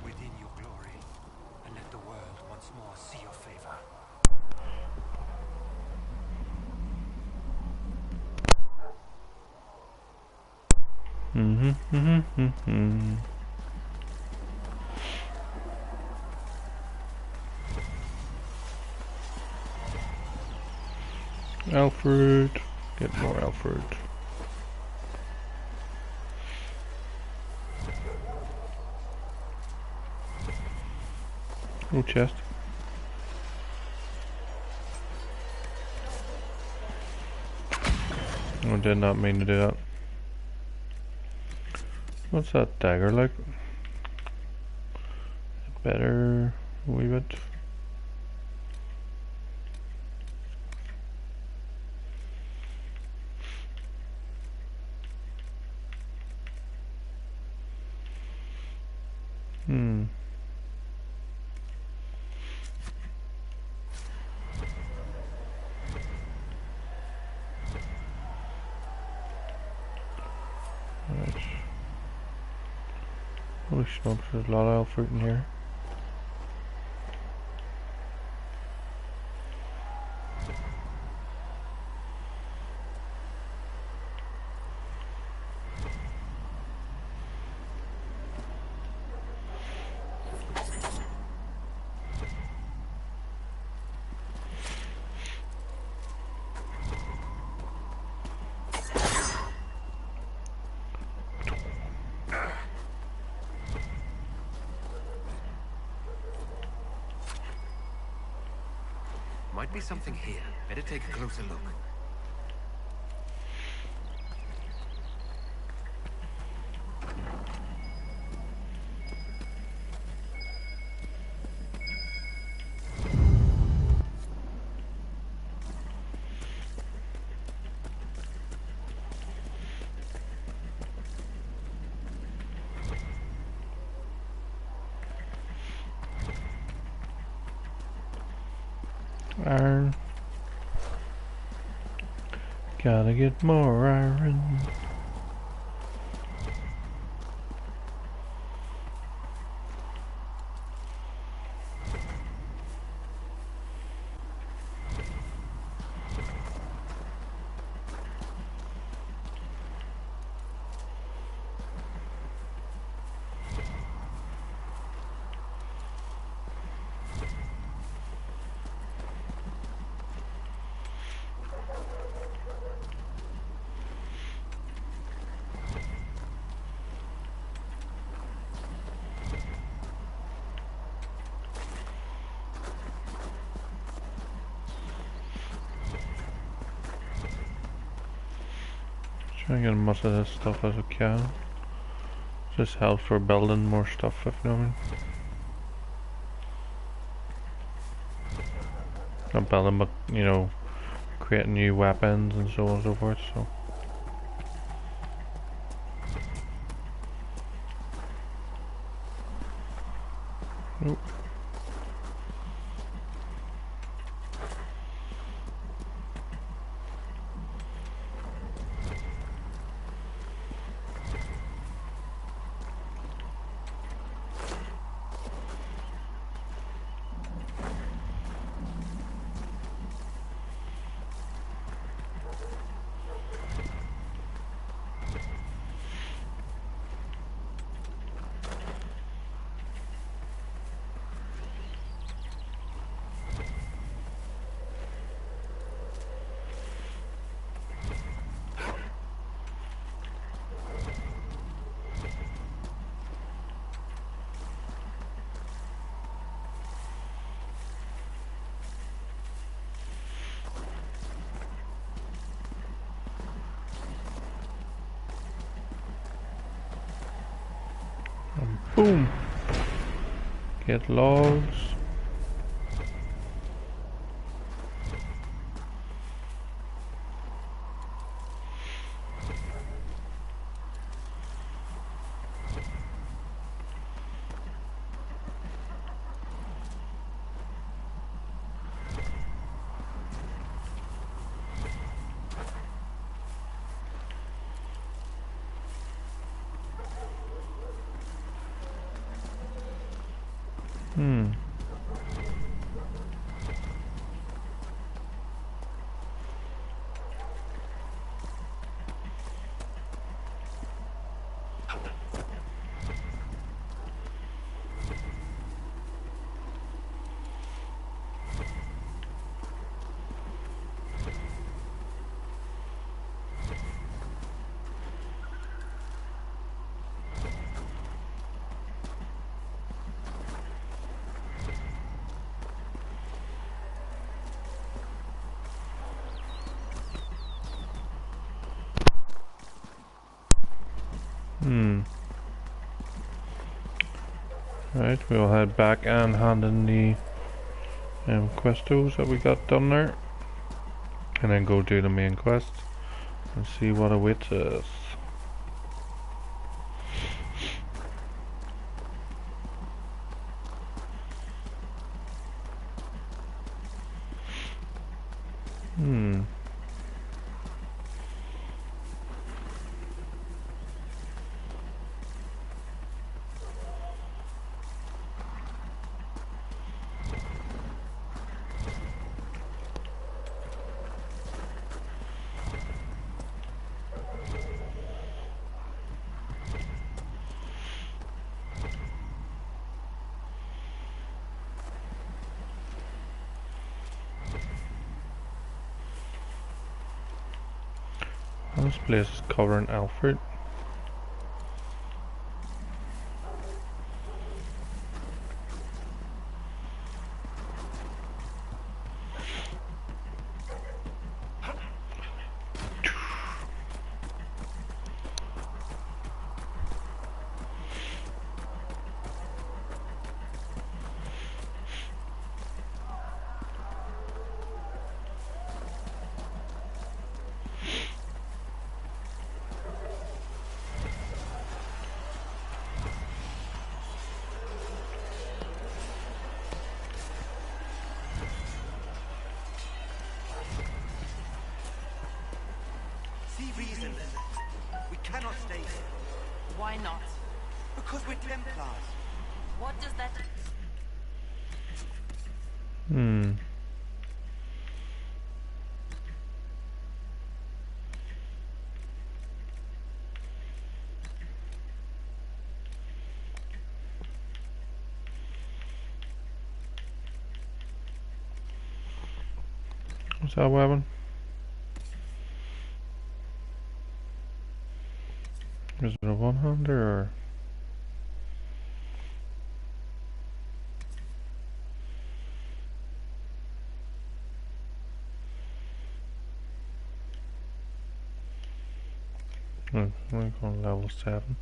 within your glory, and let the world once more see your favor. Alfred, get more Alfred. Oh, chest. I did not mean to do that. What's that dagger like? Better a wee bit. Right. Holy smokes, there's a lot of fruit in here. Might be something here. Better take a closer look. Iron. Gotta get more iron. Try and get as much of this stuff as we can. Just helps for building more stuff, if you know what I mean. Not building, but, you know, creating new weapons and so on and so forth, so. Nope. Boom! Get logs. Hmm. Right, we'll head back and hand in the questos that we got done there. And then go do the main quest and see what awaits us. This place is covered in Alfred. See reason. We cannot stay here. Why not? Because we're Templars. What does that... What's that weapon? Is it a one-hander or? I'm going level 7.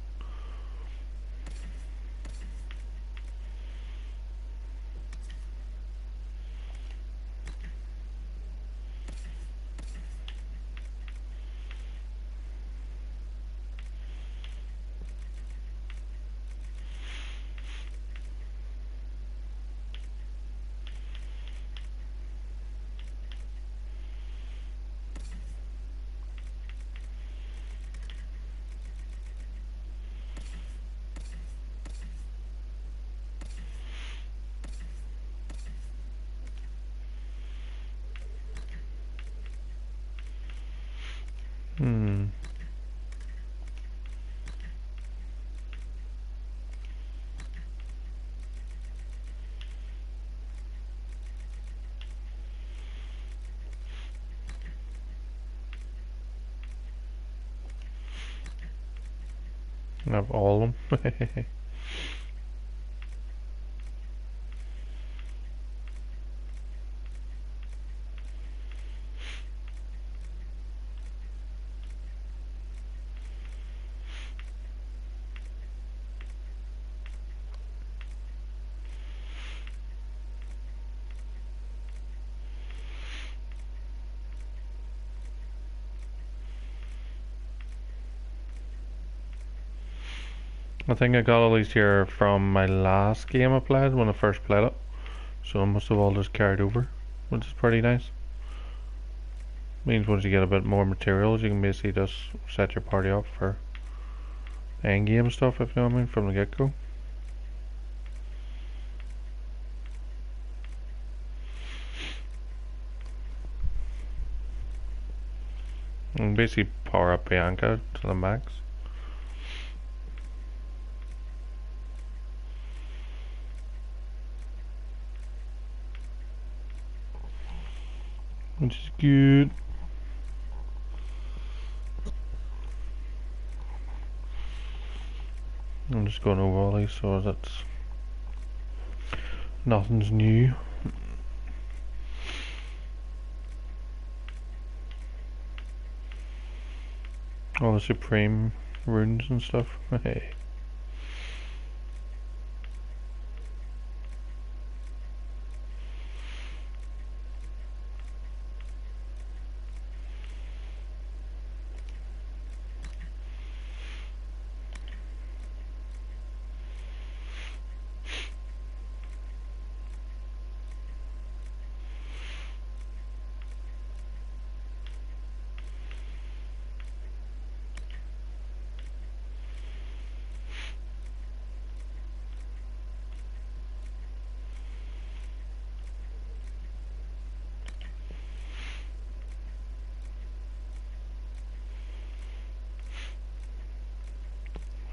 I have all of them. I think I got all these here from my last game I played when I first played it. So I must have all just carried over, which is pretty nice. Means once you get a bit more materials, you can basically just set your party up for end game stuff, if you know what I mean, from the get-go. And basically power up Bianca to the max. Which is good. I'm just going over all these so that's nothing's new. All the Supreme runes and stuff. Hey.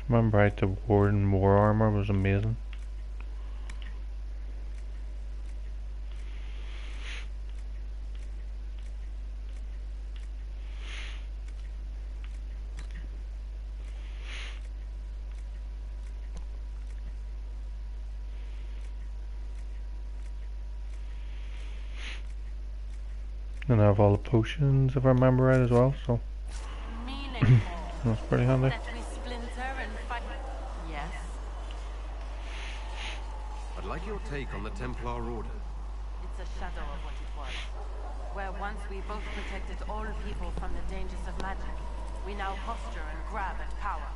Remember right, the Warden War Armor was amazing. And I have all the potions if I remember right as well, so that's pretty handy. That we splinter and fight. Yes. I'd like your take on the Templar Order. It's a shadow of what it was. Where once we both protected all people from the dangers of magic, we now posture and grab at power.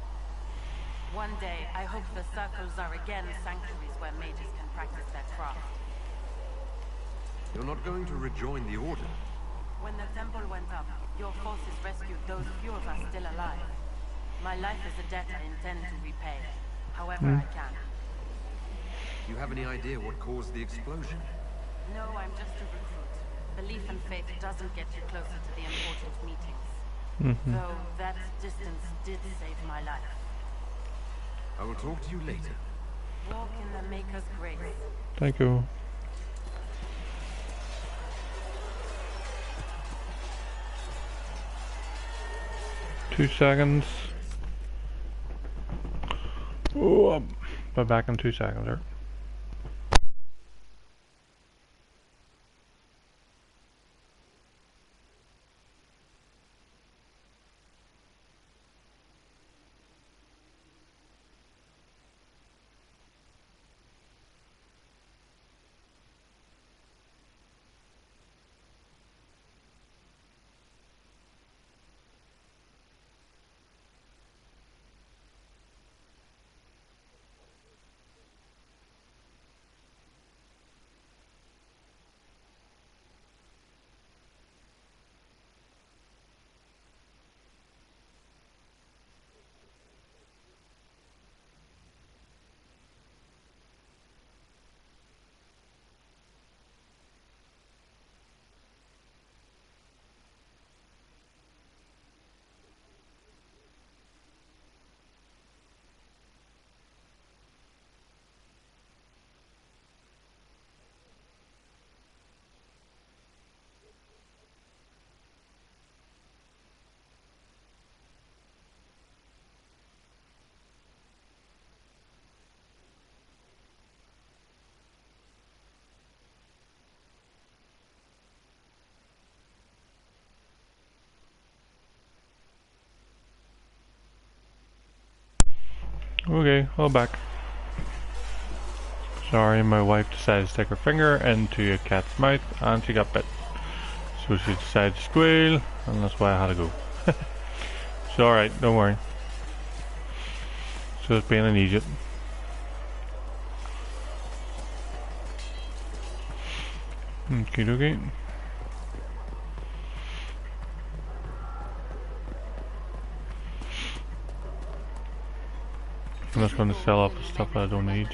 One day, I hope the circles are again sanctuaries where mages can practice their craft. You're not going to rejoin the Order? When the temple went up, your forces rescued those few of us still alive. My life is a debt I intend to repay, however I can. Do you have any idea what caused the explosion? No, I'm just a recruit. Belief and faith doesn't get you closer to the important meetings. Though that distance did save my life. I will talk to you later. Walk in the Maker's grace. Thank you. Two seconds. Oh, I'm back in 2 seconds there. Okay, all back. Sorry, my wife decided to stick her finger into a cat's mouth and she got bit. So she decided to squeal, and that's why I had to go. It's alright, don't worry. So it's being in Egypt. Okie dokie. I'm just going to sell off the stuff I don't need.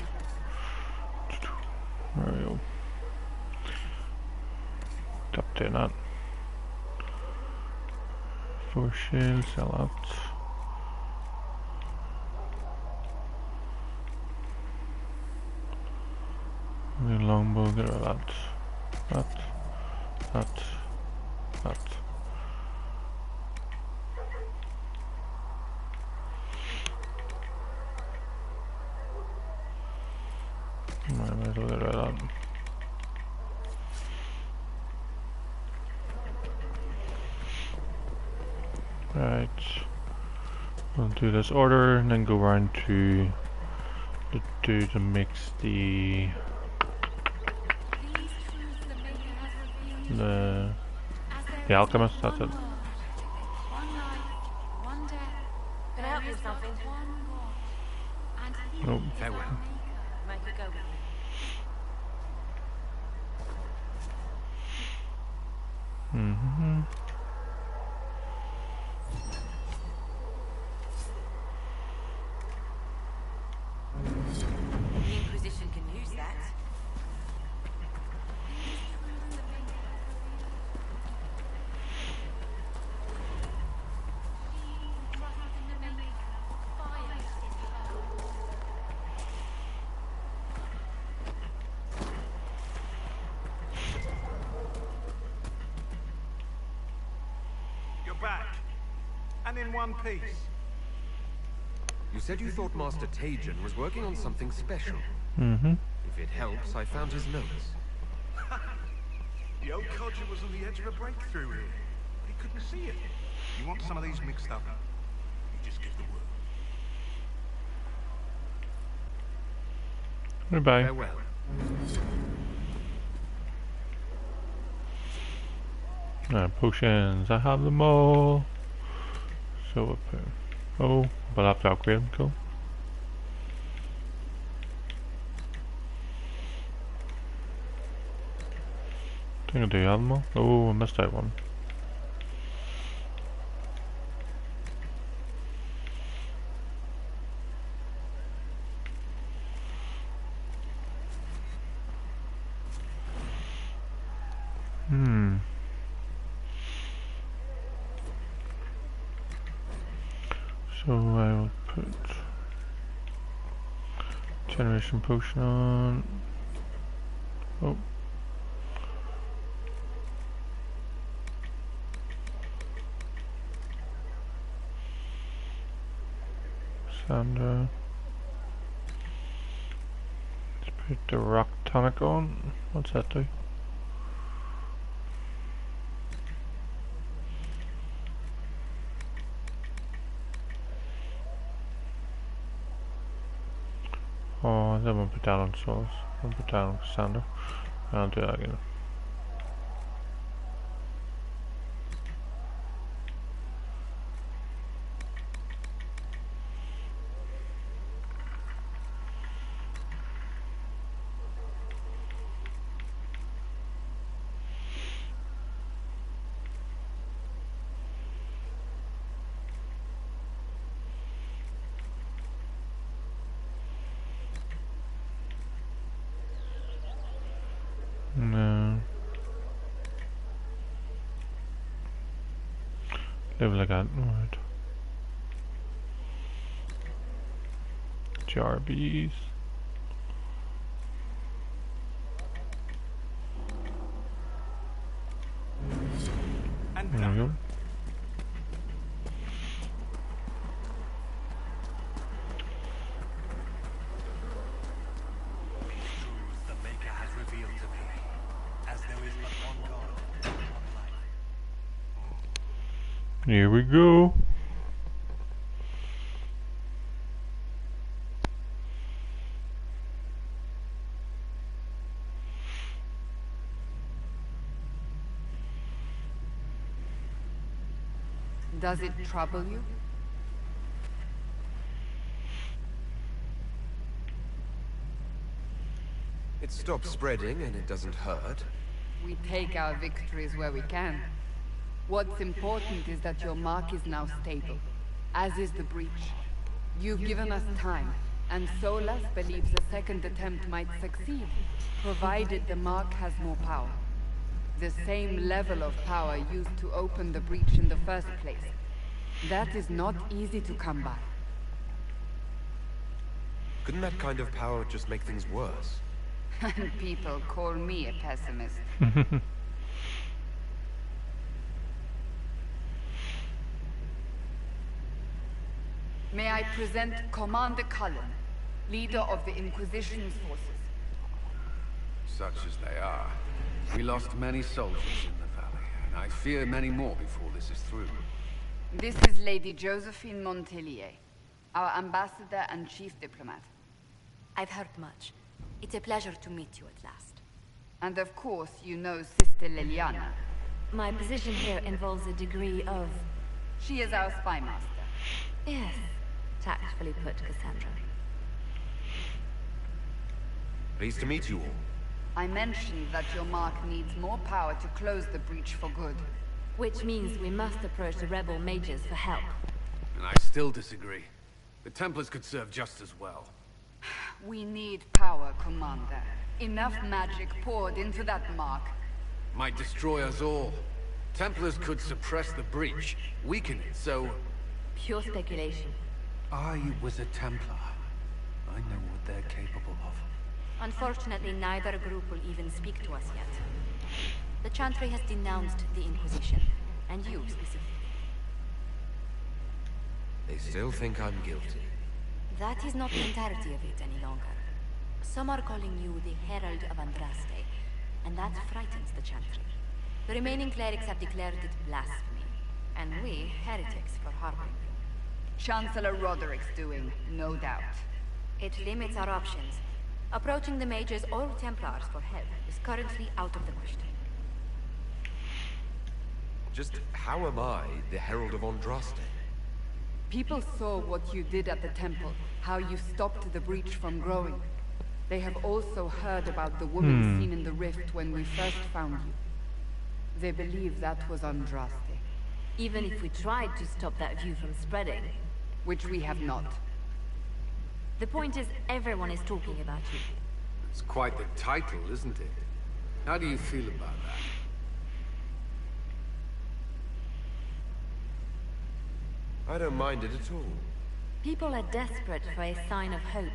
There we go. Up to that. 4 shield, sell out. The longbow, get rid of that. That. Might as well get rid of that. Right. We'll do this order and then go around to the dude to mix the alchemist, that's it. Can I help you with something? Nope. Farewell. Make it go with me. Mm-hmm. The Inquisition can use that. You're back. And in one piece. You said you thought Master Tajan was working on something special. Mm-hmm. If it helps, I found his notes. The old codger was on the edge of a breakthrough here, but he couldn't see it. You want some of these mixed up? You just give the word. Goodbye. Farewell. Potions, I have them all. So we'll put, oh, but I have to upgrade them, cool. I think I do have them all. Oh, I missed out one. So I will put generation potion on. Oh. Sandra. Let's put the rock tonic on. What's that do? Oh, that won't put down on Souls. I'll put down on Cassandra. I'll do that again. No. Level like that, right. Jarbies. And there we go. The Maker has revealed to me, as there is but one God, one life. Here we go. Does it trouble you? It stops spreading and it doesn't hurt. We take our victories where we can. What's important is that your mark is now stable, as is the breach. You've given us time, and Solas believes a second attempt might succeed, provided the mark has more power. The same level of power used to open the breach in the first place, That is not easy to come by. Couldn't that kind of power just make things worse? And people call me a pessimist. May I present Commander Cullen, leader of the Inquisition's forces. Such as they are. We lost many soldiers in the valley, and I fear many more before this is through. This is Lady Josephine Montelier, our ambassador and chief diplomat. I've heard much. It's a pleasure to meet you at last. And of course, you know Sister Liliana. My position here involves a degree of... She is our spy master. Yes, tactfully put, Cassandra. Pleased to meet you all. I mentioned that your mark needs more power to close the breach for good. Which means we must approach the rebel mages for help. And I still disagree. The Templars could serve just as well. We need power, Commander. Enough magic poured into that mark. Might destroy us all. Templars could suppress the breach, weaken it, so... Pure speculation. I was a Templar. I know what they're capable of. Unfortunately, neither group will even speak to us yet. The Chantry has denounced the Inquisition, and you specifically. They still think I'm guilty. That is not the entirety of it any longer. Some are calling you the Herald of Andraste, and that frightens the Chantry. The remaining clerics have declared it blasphemy, and we, heretics, for harboring them. Chancellor Roderick's doing, no doubt. It limits our options. Approaching the mages or Templars for help is currently out of the question. Just how am I the Herald of Andraste? People saw what you did at the temple, how you stopped the breach from growing. They have also heard about the woman seen in the rift when we first found you. They believe that was Andraste. Even if we tried to stop that view from spreading. Which we have not. The point is, everyone is talking about you. It's quite the title, isn't it? How do you feel about that? I don't mind it at all. People are desperate for a sign of hope.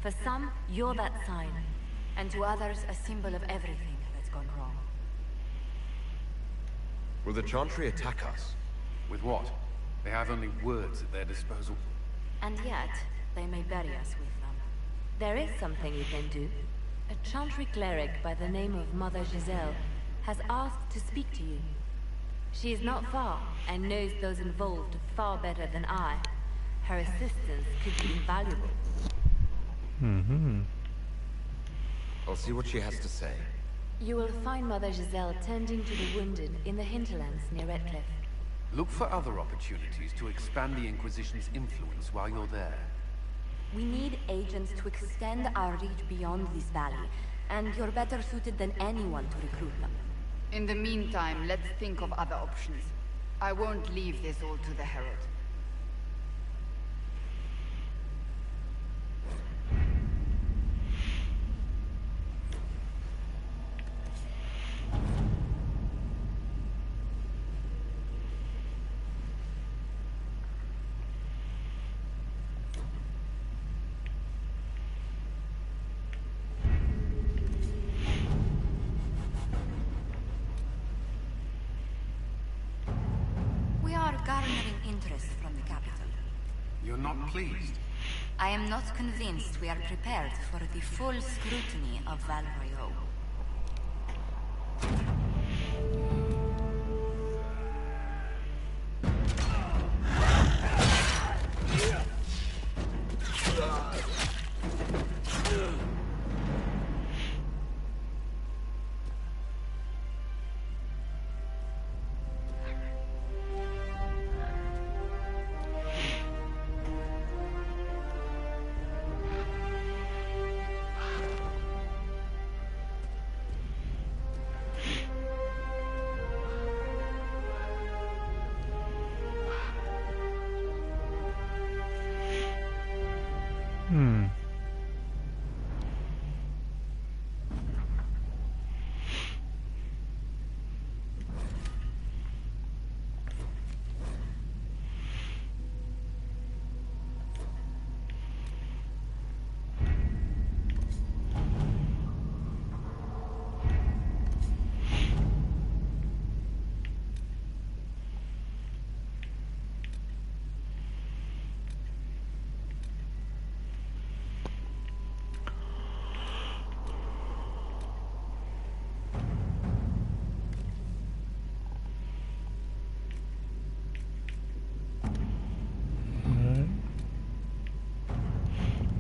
For some, you're that sign. And to others, a symbol of everything that's gone wrong. Will the Chantry attack us? With what? They have only words at their disposal. And yet, they may bury us with them. There is something you can do. A Chantry cleric by the name of Mother Giselle has asked to speak to you. She is not far, and knows those involved far better than I. Her assistance could be invaluable. I'll see what she has to say. You will find Mother Giselle tending to the wounded in the hinterlands near Redcliffe. Look for other opportunities to expand the Inquisition's influence while you're there. We need agents to extend our reach beyond this valley, and you're better suited than anyone to recruit them. In the meantime, let's think of other options. I won't leave this all to the Herald. Garnering interest from the capital. You're not pleased? I am not convinced we are prepared for the full scrutiny of Val Royeaux.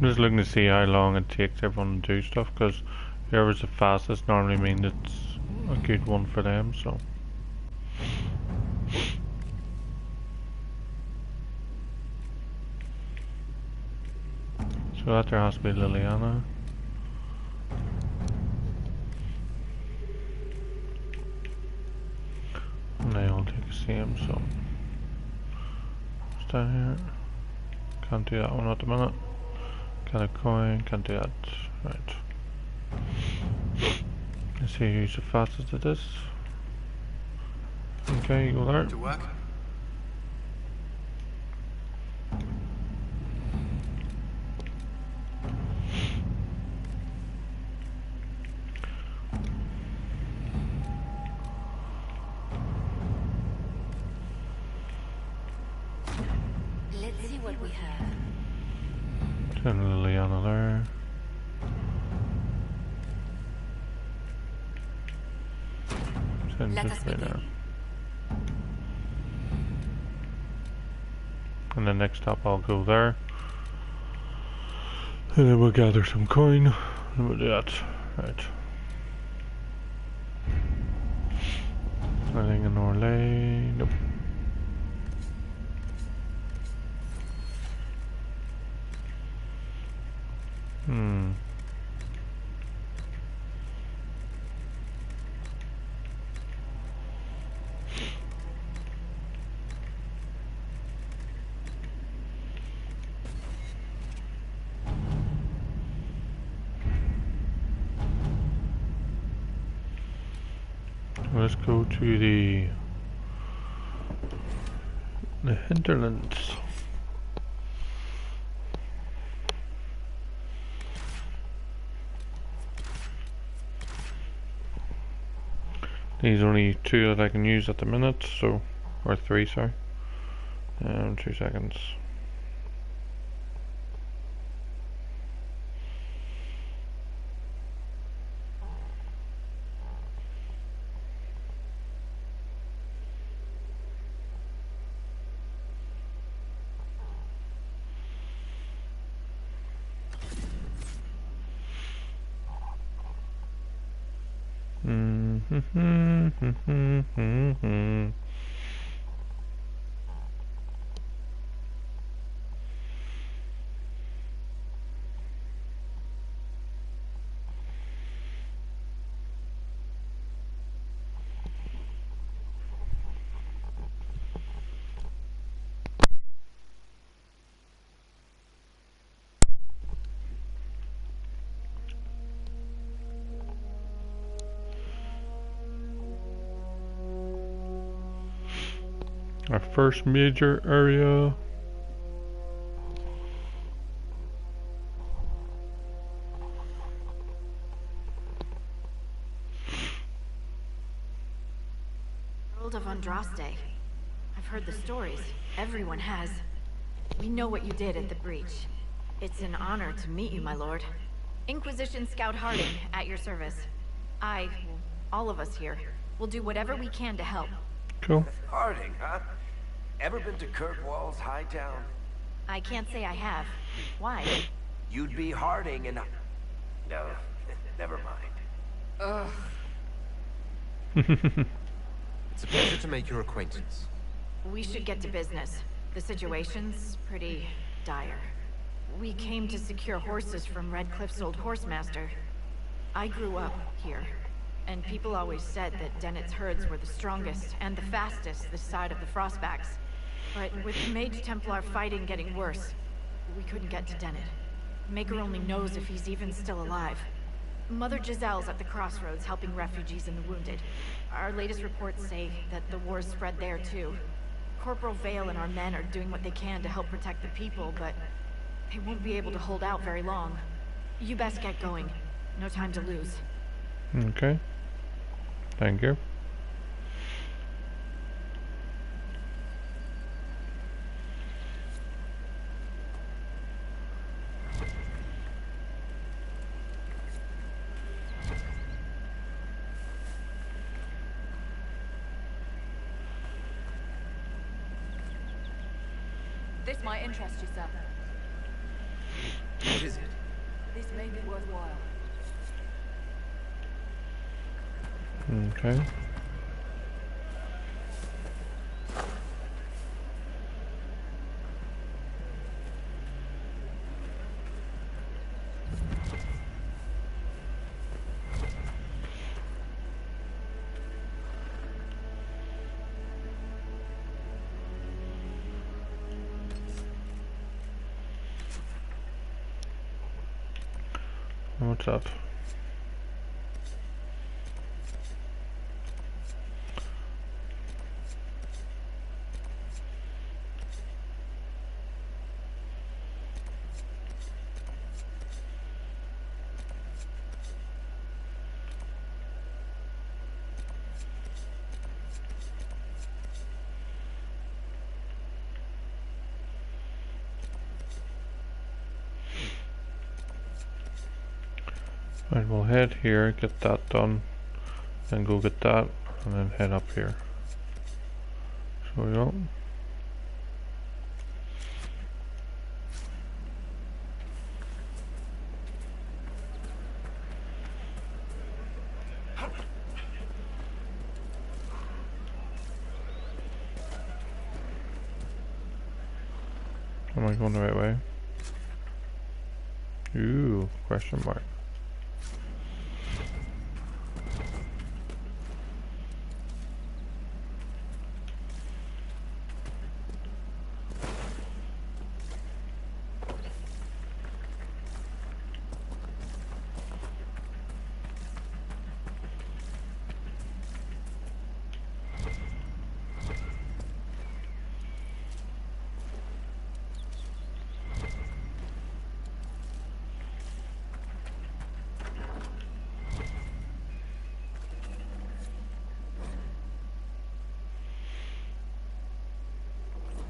I'm just looking to see how long it takes everyone to do stuff, because whoever's the fastest normally means it's a good one for them, so. So that there has to be Liliana. And they all take the same, so. What's down here? Can't do that one at the minute. Got a coin, can't do that. Right. Let's see who's the fastest at this. Okay, you go there. To work? Let's see what we have. Turn Liliana there. Send Let this us way begin. there. And the next stop I'll go there. And then we'll gather some coin. And we'll do that. Right. Nothing in Orlais. Nope. Let's go to the hinterlands. These are only 2 that I can use at the minute, so, or 3, sorry. 2 seconds. Our first major area. World of Andraste. I've heard the stories. Everyone has. We know what you did at the breach. It's an honor to meet you, my lord. Inquisition Scout Harding, at your service. All of us here, will do whatever we can to help. Cool. Harding, huh? Ever been to Kirkwall's Hightown? I can't say I have. Why? You'd be Harding and... No, never mind. It's a pleasure to make your acquaintance. We should get to business. The situation's pretty dire. We came to secure horses from Redcliffe's old horsemaster. I grew up here, and people always said that Dennett's herds were the strongest and the fastest this side of the Frostbacks. But with the Mage Templar fighting getting worse, we couldn't get to Dennett. Maker only knows if he's even still alive. Mother Giselle's at the crossroads helping refugees and the wounded. Our latest reports say that the war's spread there too. Corporal Vale and our men are doing what they can to help protect the people, but they won't be able to hold out very long. You best get going. No time to lose. Okay. Thank you. This might interest you, sir. What is it? This may be worthwhile. Okay. What's up? Right, we'll head here, get that done, then go get that, and then head up here. So we go. Am I going the right way? Ooh, question mark.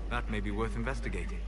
That may be worth investigating.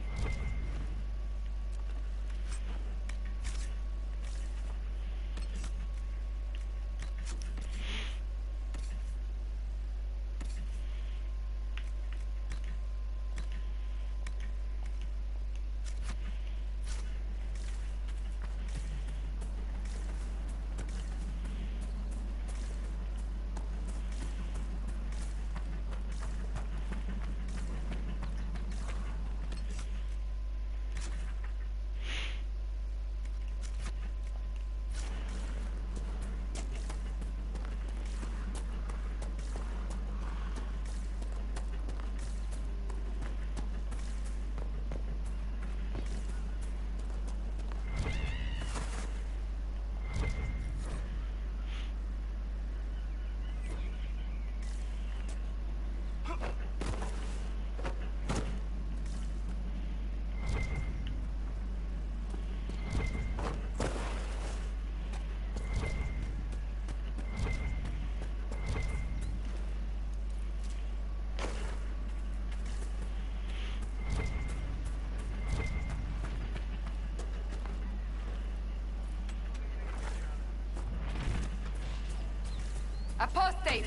Apostate!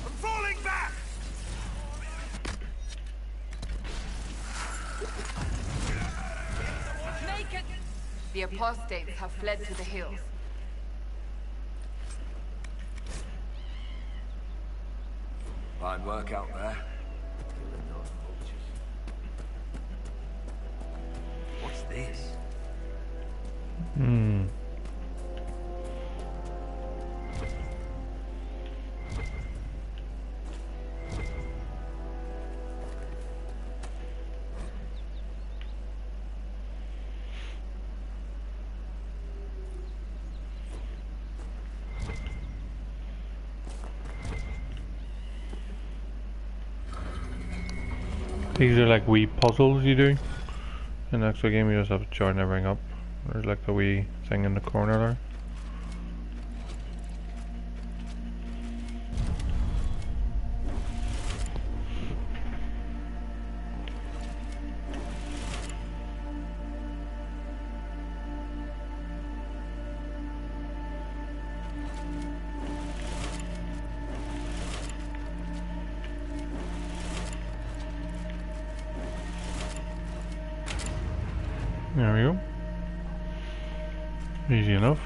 I'm falling back! Make it! The apostates have fled to the hills. Fine work out there. What's this? These are like wee puzzles you do. In the actual game you just have to join everything up. There's like the wee thing in the corner there. There we go. Easy enough.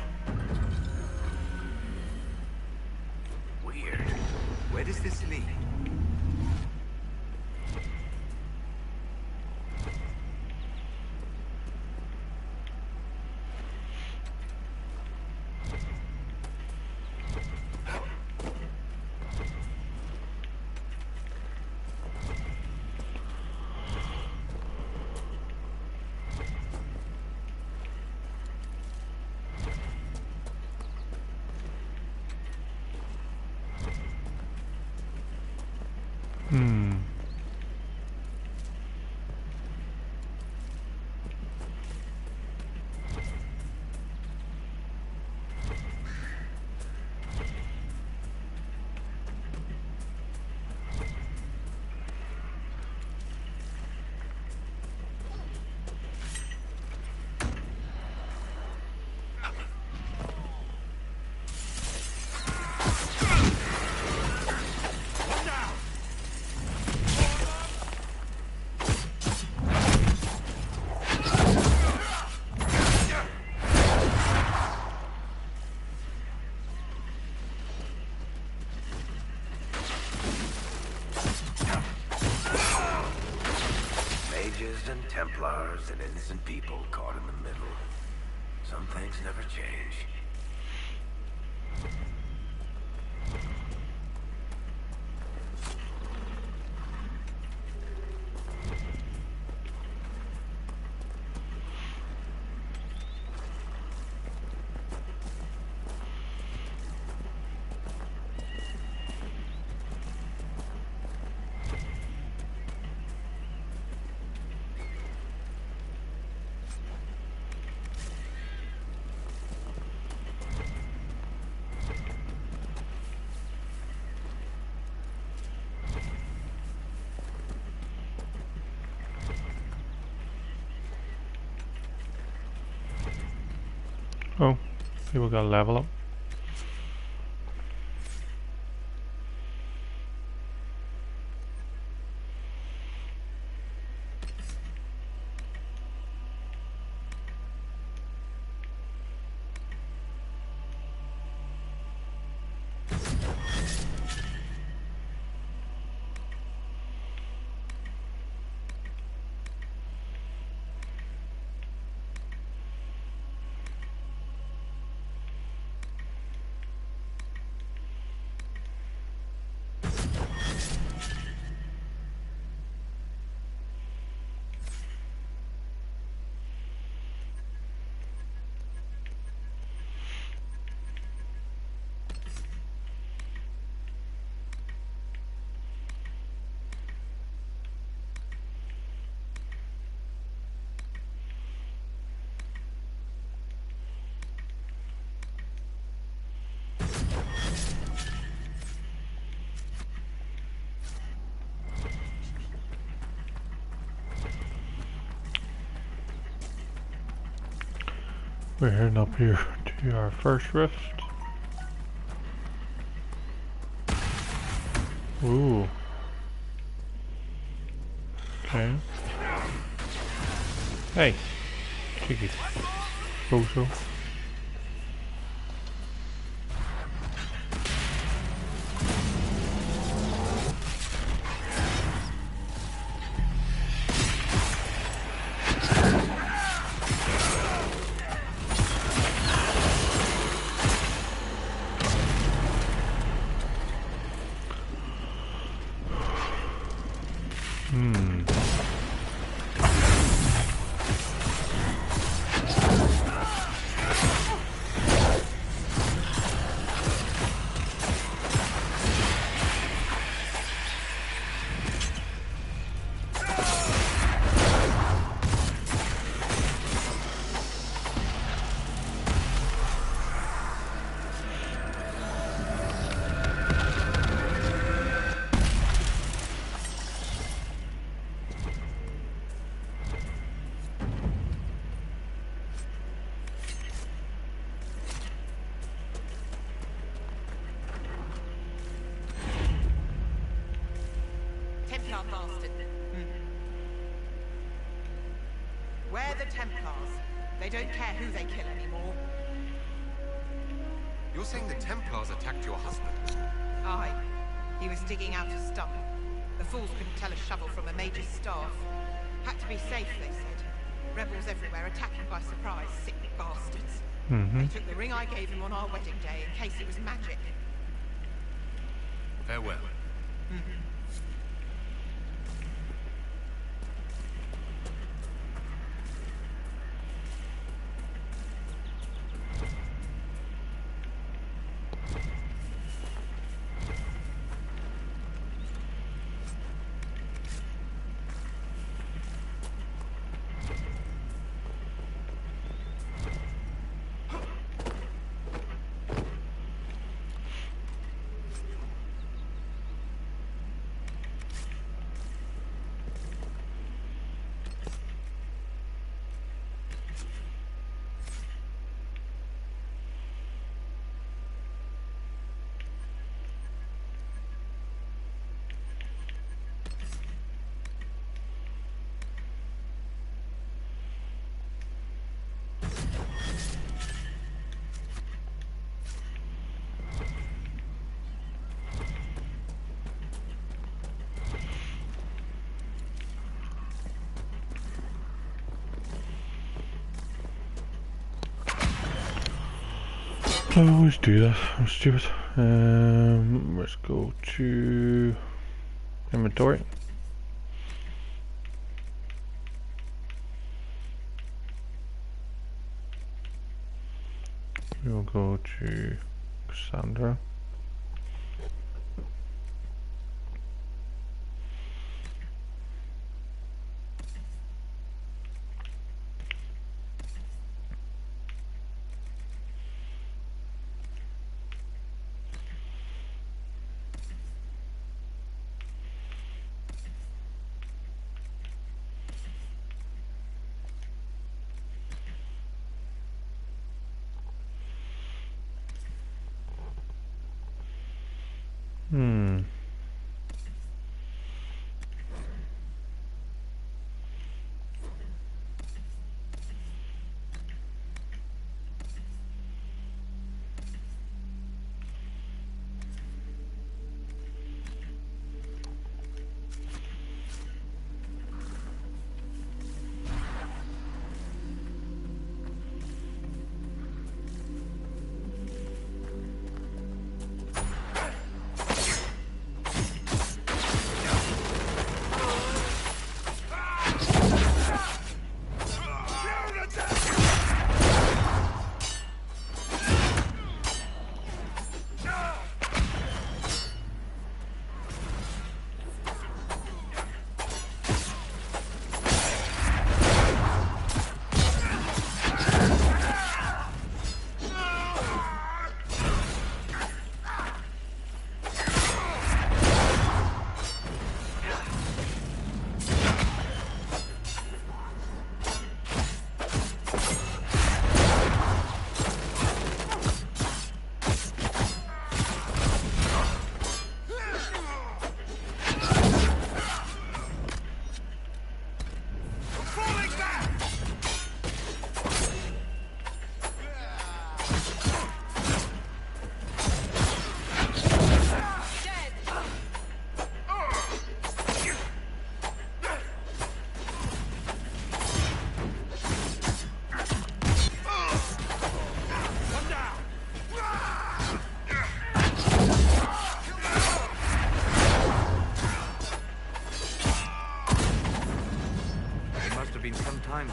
Weird. Where does this lead? And Templars and innocent people caught in the middle. Some things never change. Oh, people got to level up. We're heading up here to our first rift. Ooh. Okay. Hey, cheeky bozo. Templar bastard. We're the Templars. They don't care who they kill anymore. You're saying the Templars attacked your husband? Aye. He was digging out a stump. The fools couldn't tell a shovel from a mage's staff. Had to be safe, they said. Rebels everywhere attacking by surprise, sick bastards. They took the ring I gave him on our wedding day in case it was magic. Farewell. I always do that. I'm stupid. Let's go to inventory. We'll go to Cassandra.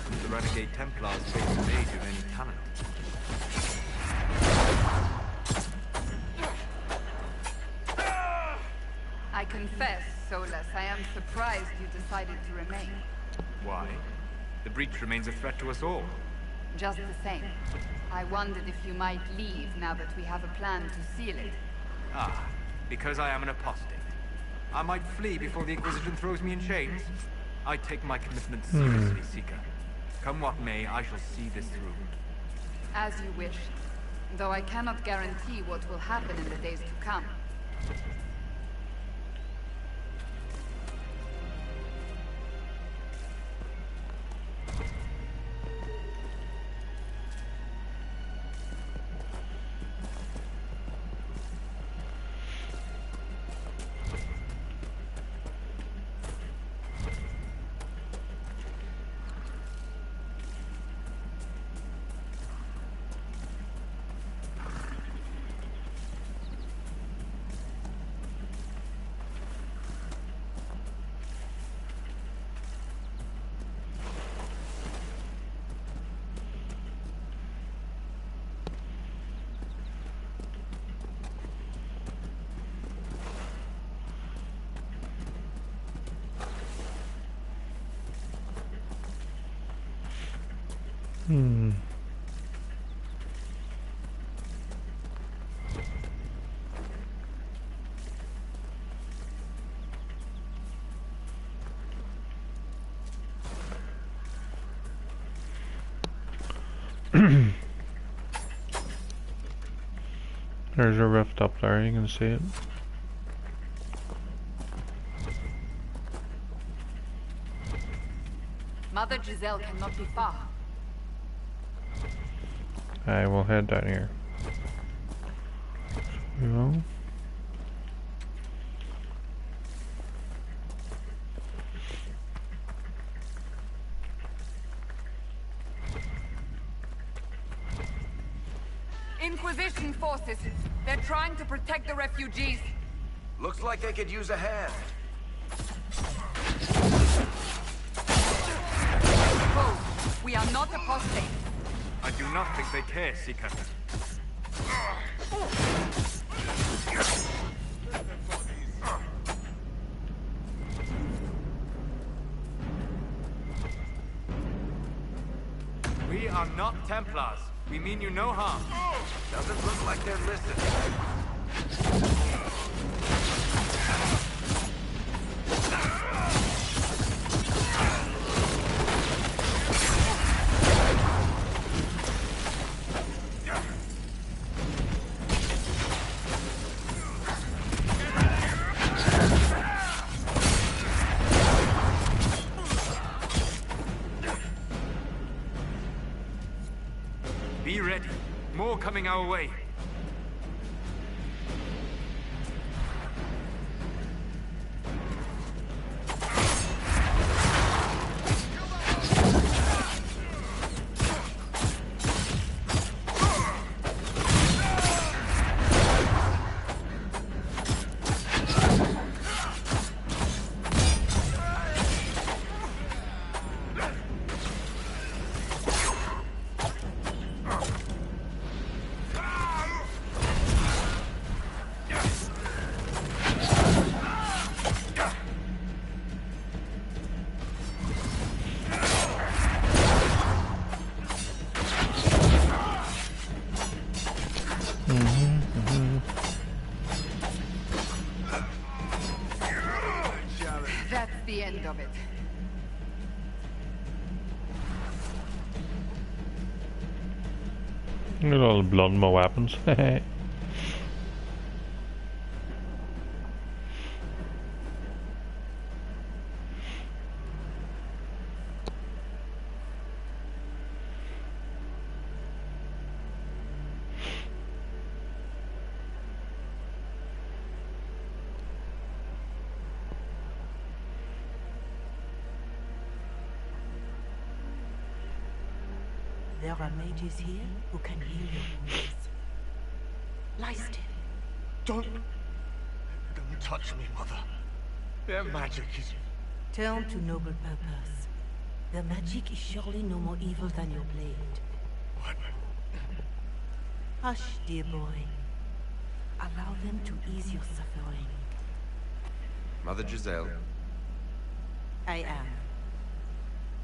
Since the renegade Templars faced a mage of any talent. I confess, Solus, I am surprised you decided to remain. Why? The breach remains a threat to us all. Just the same. I wondered if you might leave now that we have a plan to seal it. Ah, because I am an apostate. I might flee before the Inquisition throws me in chains. I take my commitment seriously, Seeker. Come what may, I shall see this through. As you wish. Though I cannot guarantee what will happen in the days to come. Hmm. There's a rift up there, you can see it. Mother Giselle cannot be far. I will head down here. So, Inquisition forces. They're trying to protect the refugees. Looks like they could use a hand. Whoa, we are not apostates. I do not think they care, Seeker. We are not Templars. We mean you no harm. Doesn't look like they're listening. Be ready. More coming our way. That's the end of it. look at all the blood in my weapons. There are mages here who can heal your wounds. Lie still. Don't touch me, Mother. Their magic is... Turn to noble purpose. Their magic is surely no more evil than your blade. What? Hush, dear boy. Allow them to ease your suffering. Mother Giselle. I am.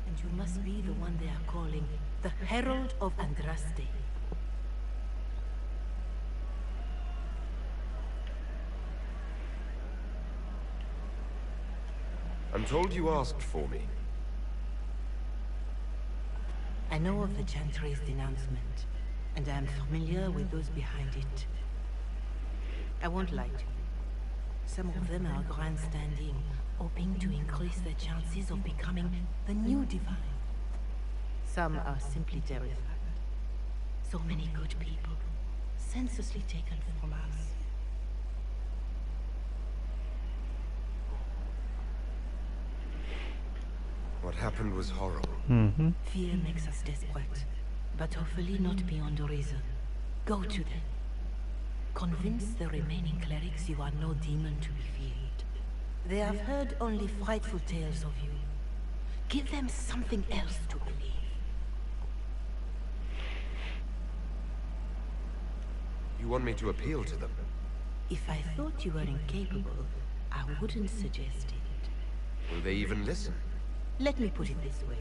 And you must be the one they are calling the Herald of Andraste. I'm told you asked for me. I know of the Chantry's denouncement, and I am familiar with those behind it. I won't lie to you. Some of them are grandstanding, hoping to increase their chances of becoming the new divine. Some are simply terrified. So many good people, senselessly taken from us. What happened was horrible. Fear makes us desperate, but hopefully not beyond reason. Go to them. Convince the remaining clerics you are no demon to be feared. They have heard only frightful tales of you. Give them something else to believe. You want me to appeal to them? If I thought you were incapable, I wouldn't suggest it. Will they even listen? Let me put it this way.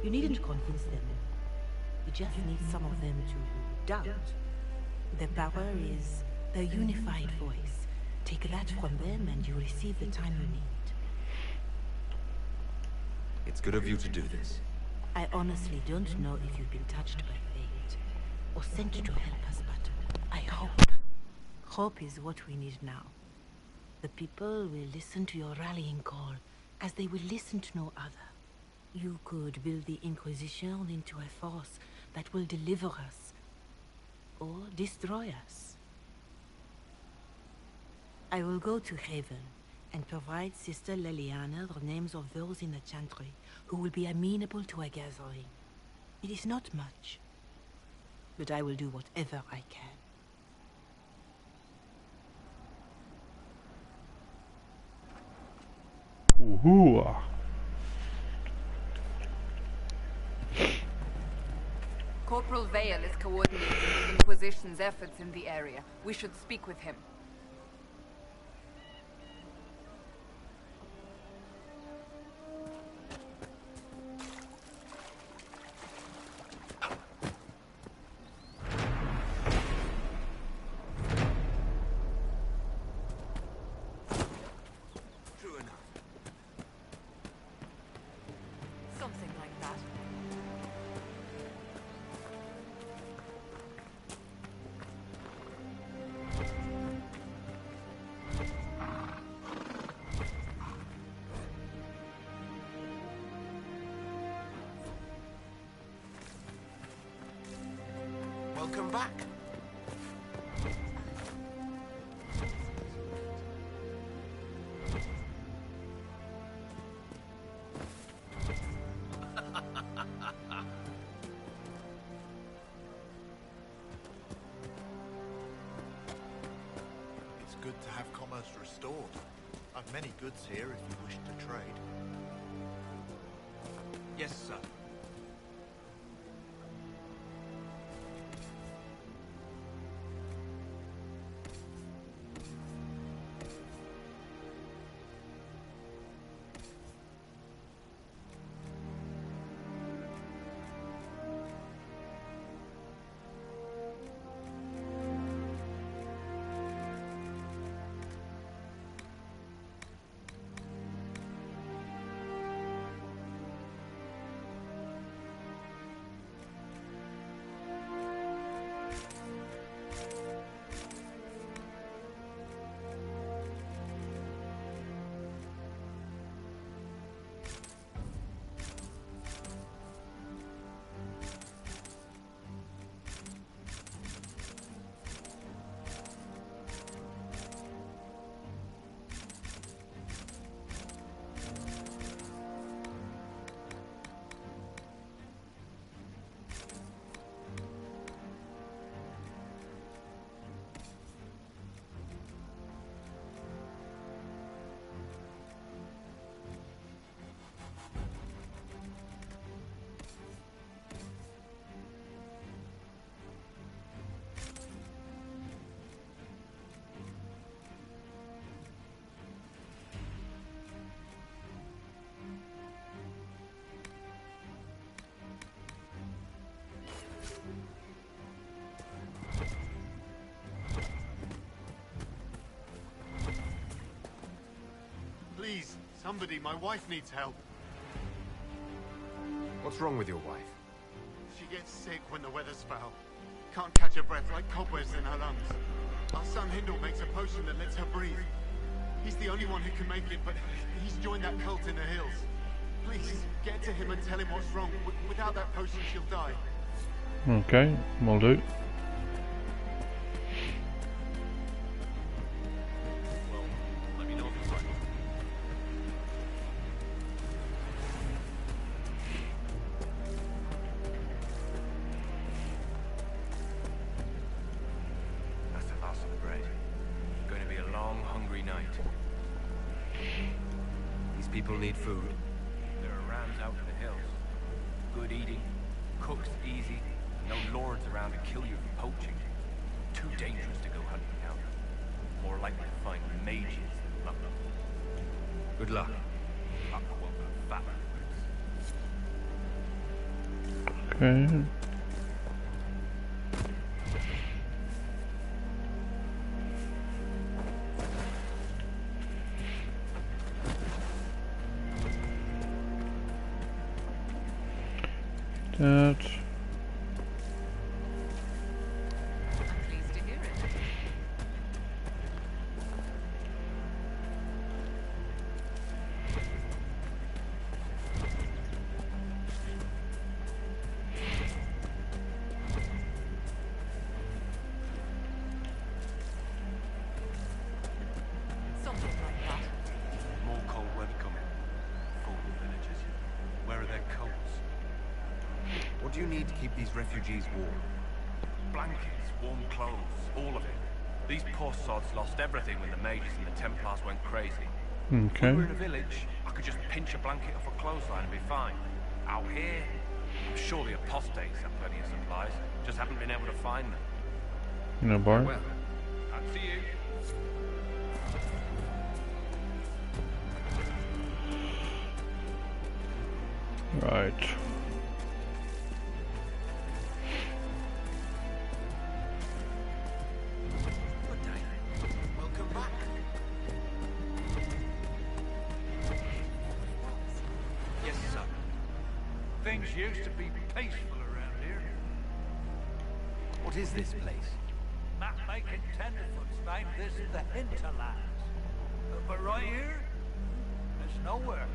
You needn't convince them. You just need some of them to doubt. Their power is their unified voice. Take that from them and you receive the time you need. It's good of you to do this. I honestly don't know if you've been touched by fate or sent to help us, but I hope. Hope is what we need now. The people will listen to your rallying call as they will listen to no other. You could build the Inquisition into a force that will deliver us or destroy us. I will go to Haven and provide Sister Leliana the names of those in the Chantry who will be amenable to a gathering. It is not much, but I will do whatever I can. Woohoo! Corporal Vale is coordinating the Inquisition's efforts in the area. We should speak with him. Something like that. Welcome back. It's good to have commerce restored. I've many goods here if you wish to trade. Yes, sir. Please, somebody, my wife needs help. What's wrong with your wife? She gets sick when the weather's foul. Can't catch her breath like cobwebs in her lungs. Our son Hindle makes a potion that lets her breathe. He's the only one who can make it, but he's joined that cult in the hills. Please, get to him and tell him what's wrong. Without that potion, she'll die. Okay, will do. Well, let me know if it's right. That's the last of the bread. Going to be a long, hungry night. These people need food. There are rams out in the hills. Good eating, cooked easy, no lords around to kill you for poaching. Too dangerous to go hunting down. More likely to find mages than luck. Good luck. Aqua fat. Okay. that. Pleased to hear it. Something like that. More cold weather coming. Fool the villagers. Where are their coats? What do you need to keep these refugees warm? Blankets, warm clothes, all of it. These poor sods lost everything when the mages and the Templars went crazy. If we were in a village, I could just pinch a blanket off a clothesline and be fine. Out here, I'm sure the apostates have plenty of supplies, just haven't been able to find them. No bar. Well, I'd see you. Right. Good day. Welcome back. Yes, sir. Things used to be peaceful around here. What is this place? Map-making tenderfoots named this the Hinterlands. But right here, there's nowhere.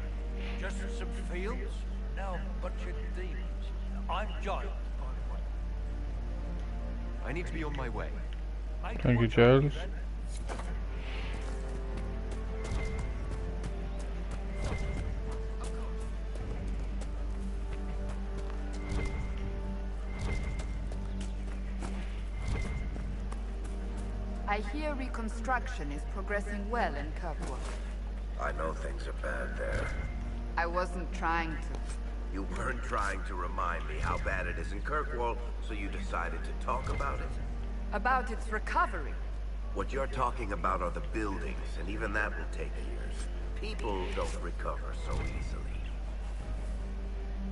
Just some fields, now a bunch of demons. I'm Giles, by the way. I need to be on my way. Thank you, Giles. I hear reconstruction is progressing well in Kirkwood. I know things are bad there. I wasn't trying to. You weren't trying to remind me how bad it is in Kirkwall, so you decided to talk about it. About its recovery. What you're talking about are the buildings, and even that will take years. People don't recover so easily.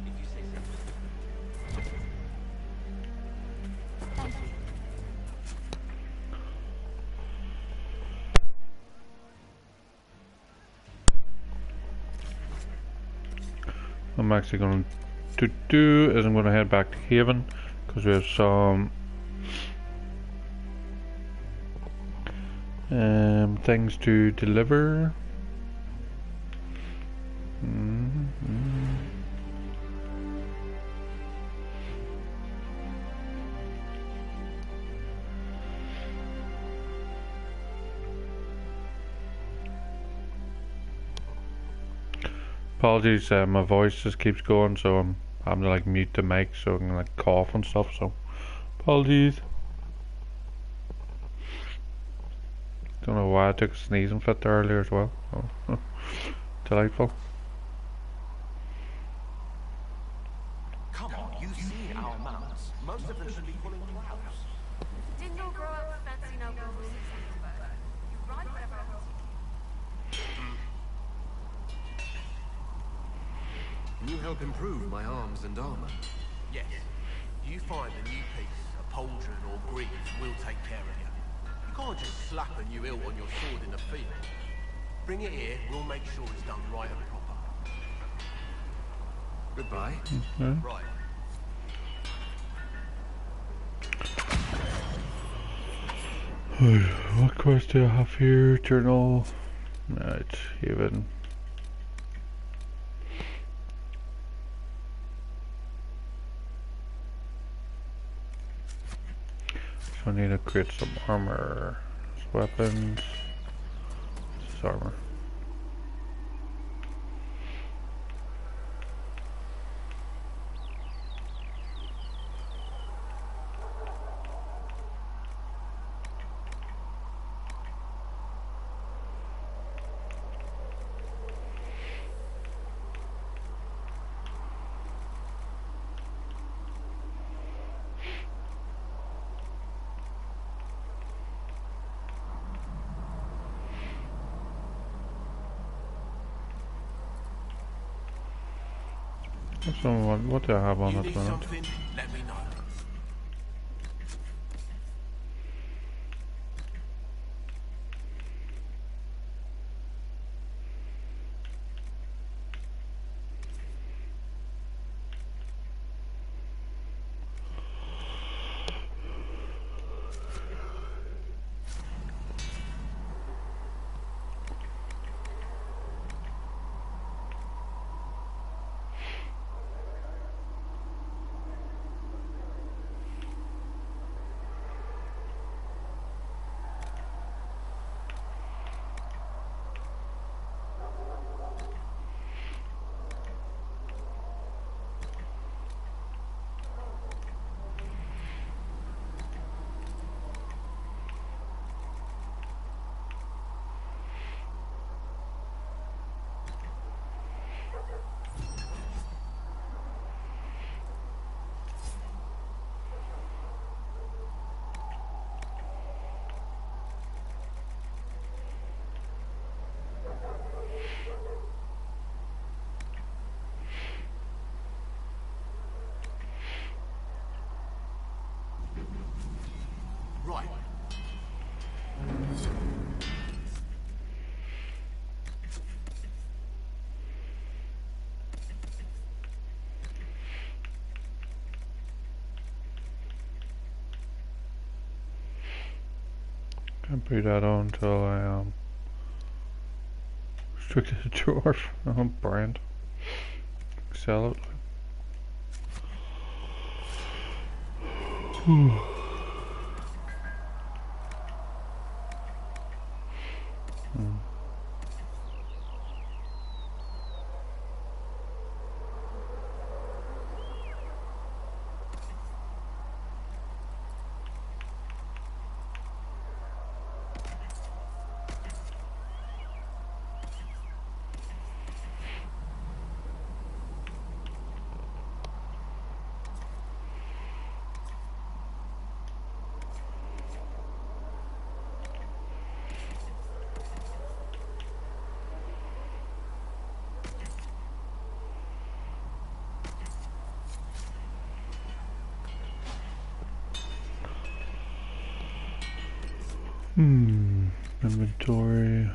If you say so. Thank you. I'm actually going to do is I'm going to head back to Haven because we have some things to deliver. Apologies, my voice just keeps going, so I'm having to like mute the mic so I can like cough and stuff. So apologies. Don't know why I took a sneezing fit there earlier as well. Oh, delightful. Come on, you see our mounts. Most of them should be pulling plows. Didn't all grow up fancy no goals. You ride whatever I want you. Can you help improve my arms and armor? Yes. You find a new piece, a pauldron or greaves, we'll take care of you. You can't just slap a new hilt on your sword in the field. Bring it here, we'll make sure it's done right and proper. Goodbye. Right. What quest do I have here? Journal. Right, Haven. So I need to create some armor. Weapons. This is armor. What do I have on at the moment? Something, let me know. Can't put that on until I restricted the dwarf. Oh, brand. Sell it. Inventory.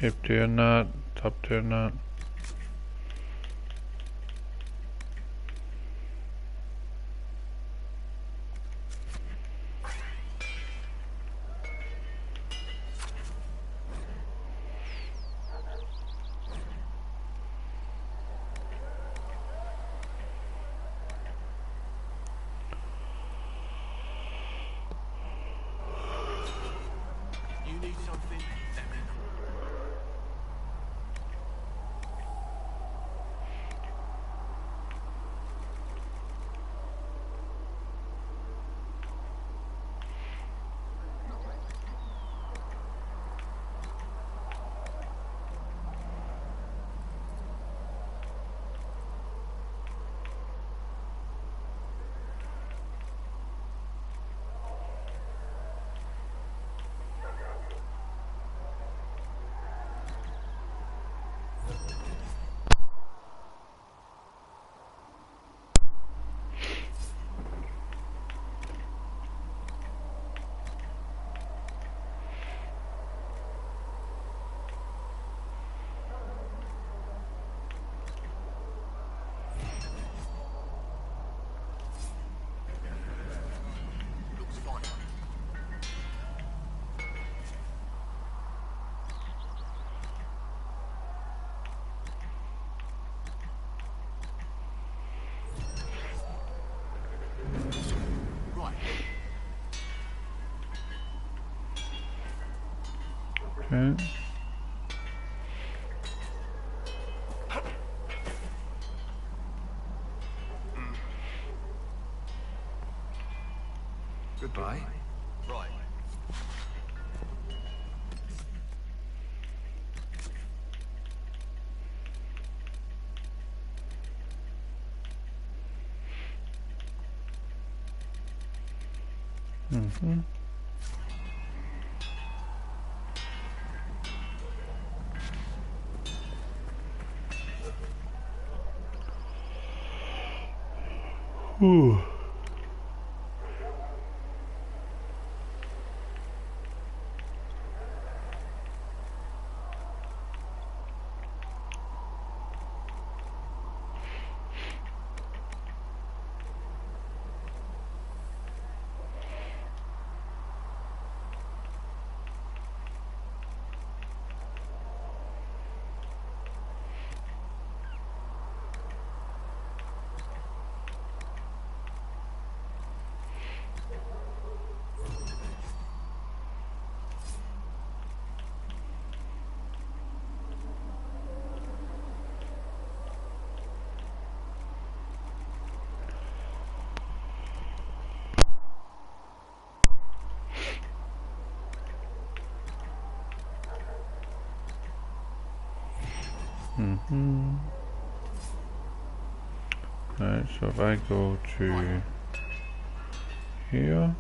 Keep doing that, stop doing that. You need something? Let me know. Okay. Goodbye. Right. Mm-hmm. Ooh. Mm-hmm. Right, so if I go to here,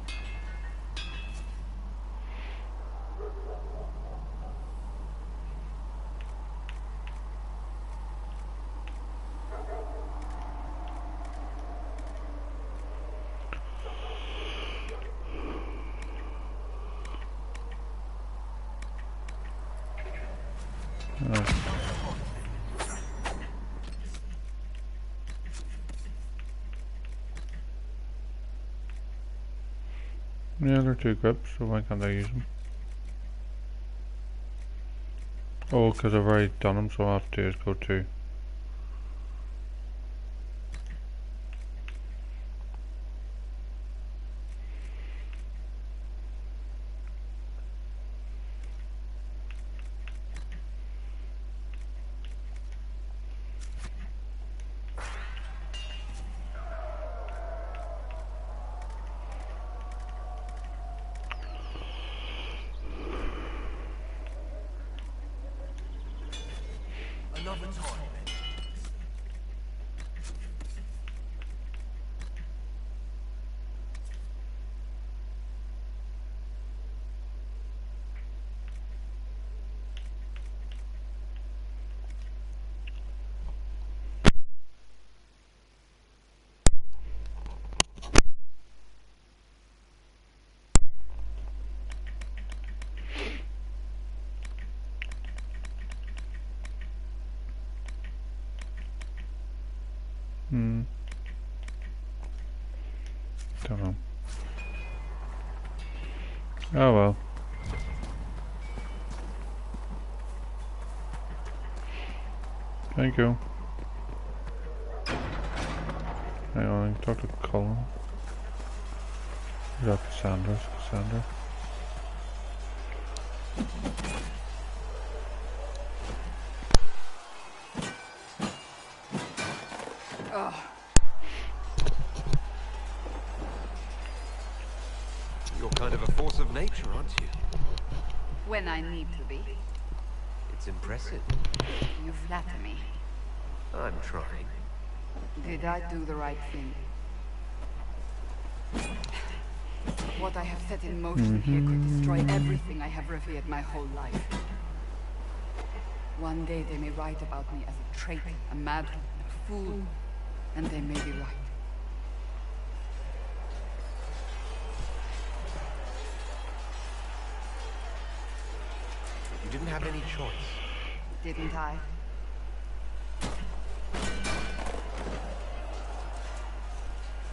Yeah, they're 2 equipped, so why can't I use them? Oh, because I've already done them, so all I have to do is go to. Another time, then. Don't know. Oh well. Thank you. Hang on, I can talk to Colin. Is that Cassandra? Cassandra? You're kind of a force of nature, aren't you? When I need to be. It's impressive. You flatter me. I'm trying. Did I do the right thing? What I have set in motion here could destroy everything I have revered my whole life. One day they may write about me as a traitor, a madman, a fool, and they may be right. You didn't have any choice. Didn't I?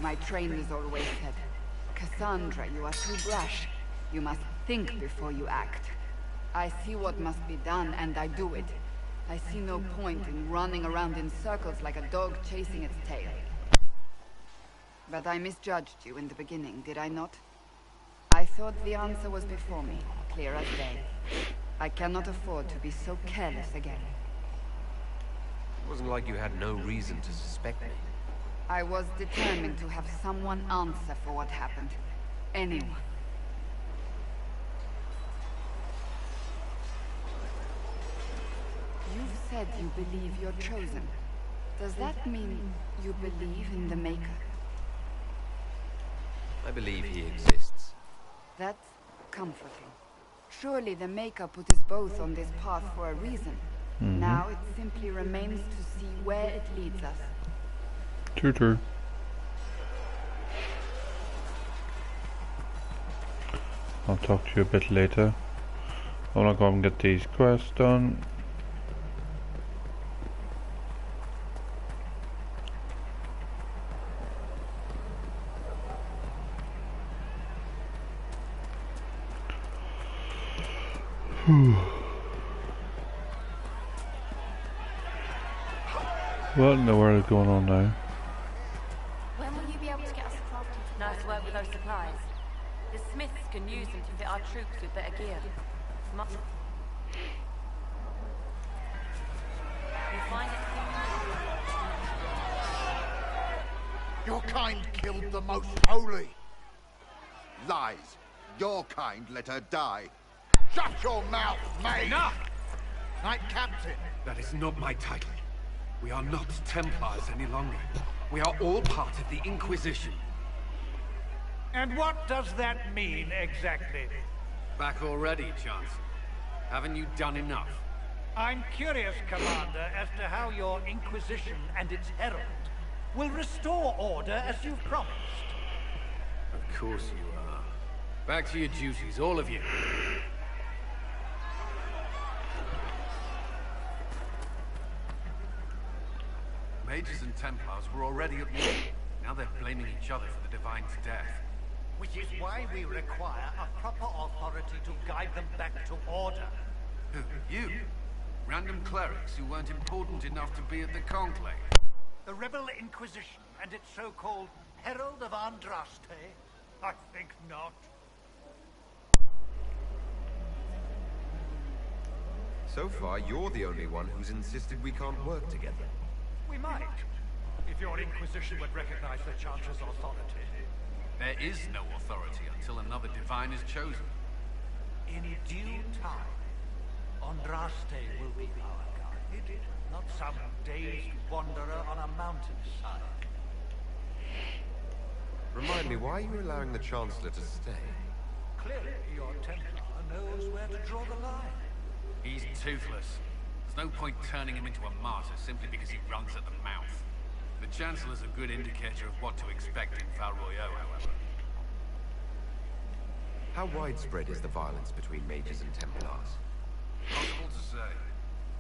My trainers always said, Cassandra, you are too brash. You must think before you act. I see what must be done, and I do it. I see no point in running around in circles like a dog chasing its tail. But I misjudged you in the beginning, did I not? I thought the answer was before me, clear as day. I cannot afford to be so careless again. It wasn't like you had no reason to suspect me. I was determined to have someone answer for what happened. Anyone. You've said you believe you're chosen. Does that mean you believe in the Maker? I believe he exists. That's comforting. Surely the Maker put us both on this path for a reason. Now it simply remains to see where it leads us. True. I'll talk to you a bit later. I wanna go and get these quests done. What in the world is going on now? When will you be able to get us a crafting? Nice work with those supplies. The smiths can use them to fit our troops with better gear. You find it? Your kind killed the most holy. Lies. Your kind let her die. Shut your mouth, mate! Enough! Knight Captain. That is not my title. We are not Templars any longer. We are all part of the Inquisition. And what does that mean, exactly? Back already, Chancellor. Haven't you done enough? I'm curious, Commander, as to how your Inquisition and its herald will restore order as you've promised. Of course you are. Back to your duties, all of you. Mages and Templars were already at war. Now they're blaming each other for the Divine's death. Which is why we require a proper authority to guide them back to order. Who, you? Random clerics who weren't important enough to be at the Conclave? The Rebel Inquisition and its so-called Herald of Andraste? I think not. So far, you're the only one who's insisted we can't work together. We might, if your Inquisition would recognize the Chancellor's authority. There is no authority until another divine is chosen. In due time, Andraste will be our guide, not some dazed wanderer on a mountainside. Remind me, why are you allowing the Chancellor to stay? Clearly, your Templar knows where to draw the line. He's toothless. There's no point turning him into a martyr simply because he runs at the mouth. The Chancellor's a good indicator of what to expect in Val Royeaux, however. How widespread is the violence between mages and Templars? Possible to say.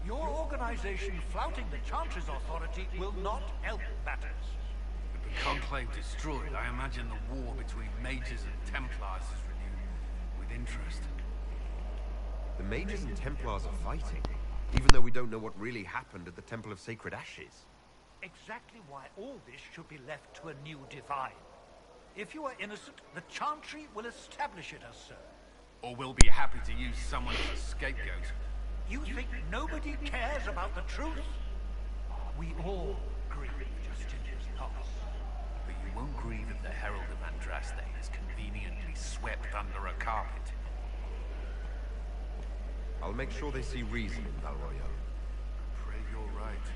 Your organization flouting the Chancellor's authority will not help matters. With the Conclave destroyed, I imagine the war between mages and Templars is renewed with interest. The mages and Templars are fighting, even though we don't know what really happened at the Temple of Sacred Ashes. Exactly why all this should be left to a new divine. If you are innocent, the Chantry will establish it as so. Or we'll be happy to use someone as a scapegoat. You think nobody cares about the truth? We all grieve Justinian's loss. But you won't grieve if the Herald of Andraste is conveniently swept under a carpet. I'll make sure they see reason in Val Royeaux. Pray you're right.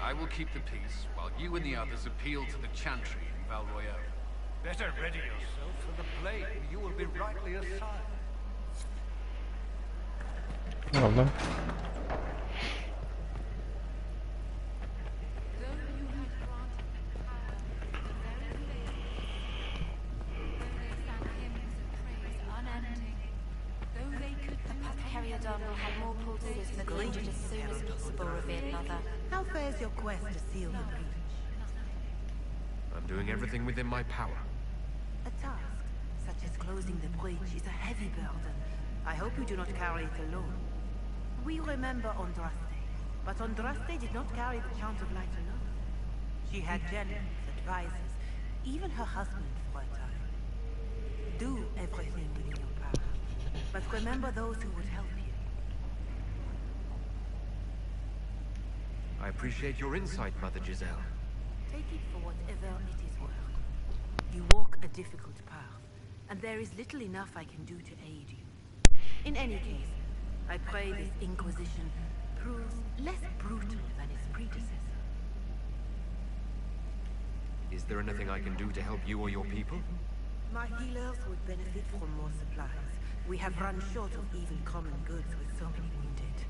I will keep the peace, while you and the others appeal to the Chantry in Val Royeaux. Better ready yourself for the blame you will be rightly assigned. Well done. Had more pulses and agreed to as soon as possible reveal another. How fares your quest to seal the breach? I'm doing everything within my power. A task, such as closing the breach, is a heavy burden. I hope you do not carry it alone. We remember Andraste, but Andraste did not carry the Chant of Light alone. She had generals, advisors, even her husband for a time. Do everything within your power, but remember those who would help you. I appreciate your insight, Mother Giselle. Take it for whatever it is worth. You walk a difficult path, and there is little enough I can do to aid you. In any case, I pray this Inquisition proves less brutal than its predecessor. Is there anything I can do to help you or your people? My healers would benefit from more supplies. We have run short of even common goods with so many wounded.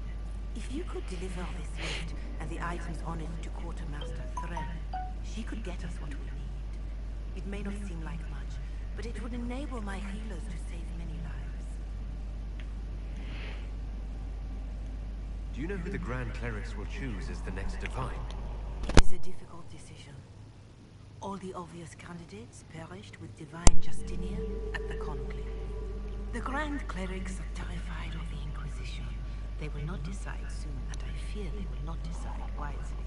If you could deliver this list and the items on it to Quartermaster Thren, she could get us what we need. It may not seem like much, but it would enable my healers to save many lives. Do you know who the Grand Clerics will choose as the next divine? It is a difficult decision. All the obvious candidates perished with Divine Justinian at the Conclave. The Grand Clerics are terrified of the Inquisition. They will not decide soon, and I fear they will not decide wisely.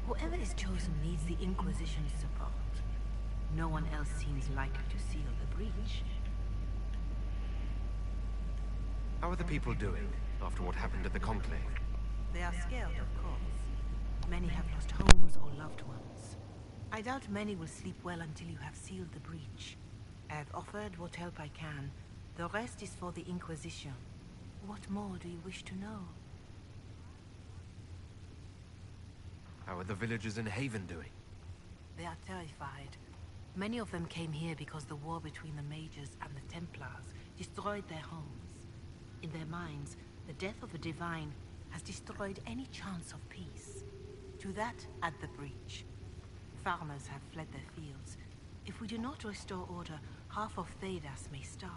Whoever is chosen needs the Inquisition's support. No one else seems likely to seal the breach. How are the people doing after what happened at the Conclave? They are scared, of course. Many have lost homes or loved ones. I doubt many will sleep well until you have sealed the breach. I have offered what help I can. The rest is for the Inquisition. What more do you wish to know? How are the villagers in Haven doing? They are terrified. Many of them came here because the war between the Mages and the Templars destroyed their homes. In their minds, the death of a divine has destroyed any chance of peace. To that, add the breach. Farmers have fled their fields. If we do not restore order, half of Thedas may starve.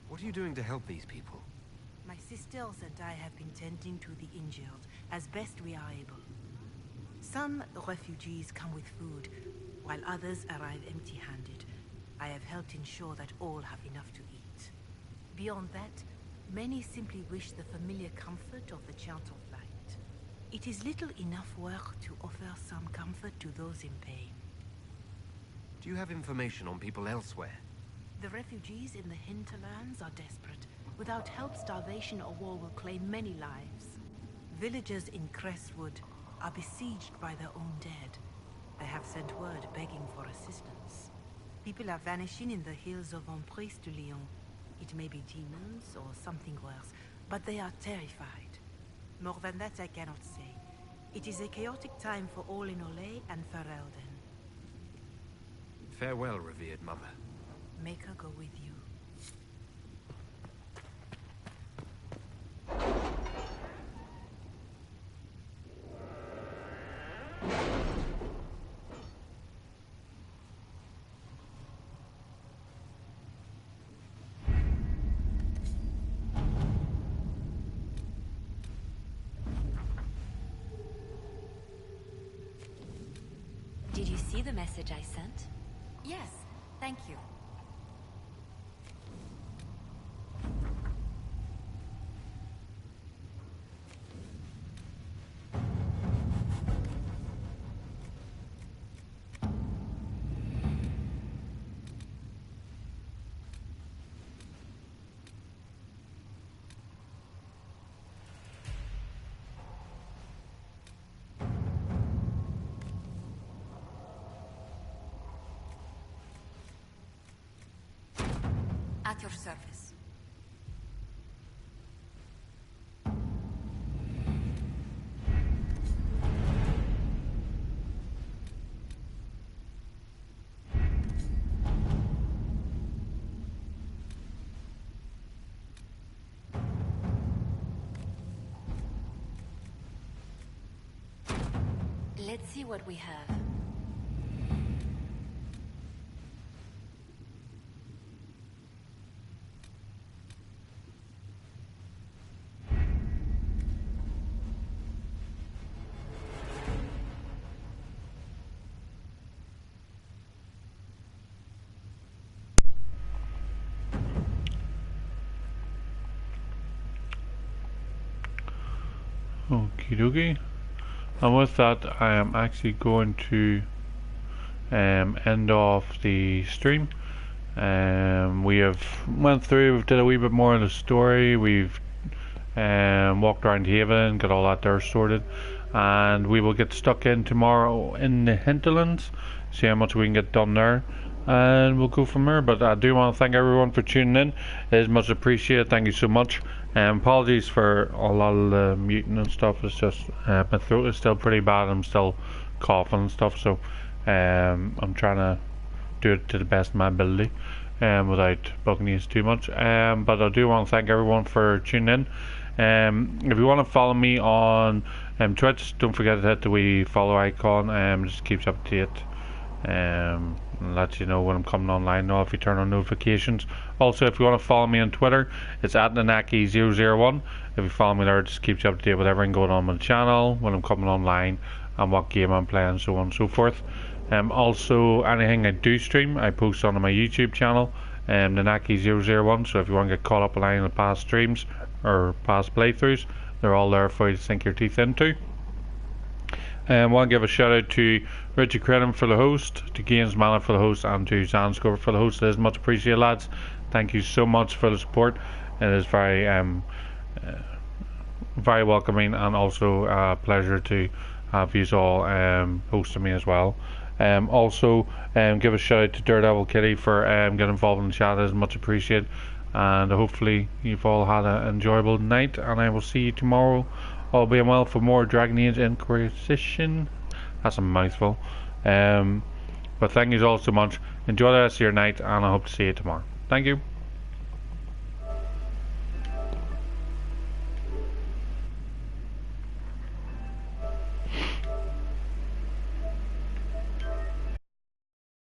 What are you doing to help these people? My sisters and I have been tending to the injured as best we are able. Some refugees come with food, while others arrive empty-handed. I have helped ensure that all have enough to eat. Beyond that, many simply wish the familiar comfort of the Chant of Light. It is little enough work to offer some comfort to those in pain. Do you have information on people elsewhere? The refugees in the hinterlands are desperate. Without help, starvation or war will claim many lives. Villagers in Crestwood are besieged by their own dead. I have sent word begging for assistance. People are vanishing in the hills of Emprise de Lyon. It may be demons or something worse, but they are terrified. More than that I cannot say. It is a chaotic time for all in Olay and Ferelden. Farewell, revered mother. Make her go with you. Did you see the message I sent? Yes, thank you. At your service. Let's see what we have. Okie dokie. And with that, I am actually going to end off the stream. We have went through, we've did a wee bit more of the story, we've walked around Haven, got all that there sorted, and we will get stuck in tomorrow in the hinterlands, see how much we can get done there, and we'll go from there. But I do want to thank everyone for tuning in. It is much appreciated. Thank you so much. Apologies for a lot of the muting and stuff. It's just my throat is still pretty bad. I'm still coughing and stuff, so I'm trying to do it to the best of my ability without bugging you too much. But I do want to thank everyone for tuning in. If you want to follow me on Twitch, don't forget to hit the wee follow icon. Just keeps up to date. And let you know when I'm coming online now if you turn on notifications. Also, if you want to follow me on Twitter, it's at Nanaki001. If you follow me there, it just keeps you up to date with everything going on the channel, when I'm coming online, and what game I'm playing, so on and so forth. Also, anything I do stream, I post on my YouTube channel, Nanaki001. So if you want to get caught up on any of the past streams or past playthroughs, they're all there for you to sink your teeth into. I want to give a shout out to Richard Crenham for the host, to Gaines Mallet for the host, and to Zanscover for the host. It is much appreciated, lads. Thank you so much for the support. It is very very welcoming, and also a pleasure to have you all hosting me as well. Also, give a shout out to Daredevil Kitty for getting involved in the chat. It is much appreciated, and hopefully you've all had an enjoyable night, and I will see you tomorrow, all being well, for more Dragon Age Inquisition. That's a mouthful. But thank you all so much. Enjoy the rest of your night, and I hope to see you tomorrow. Thank you.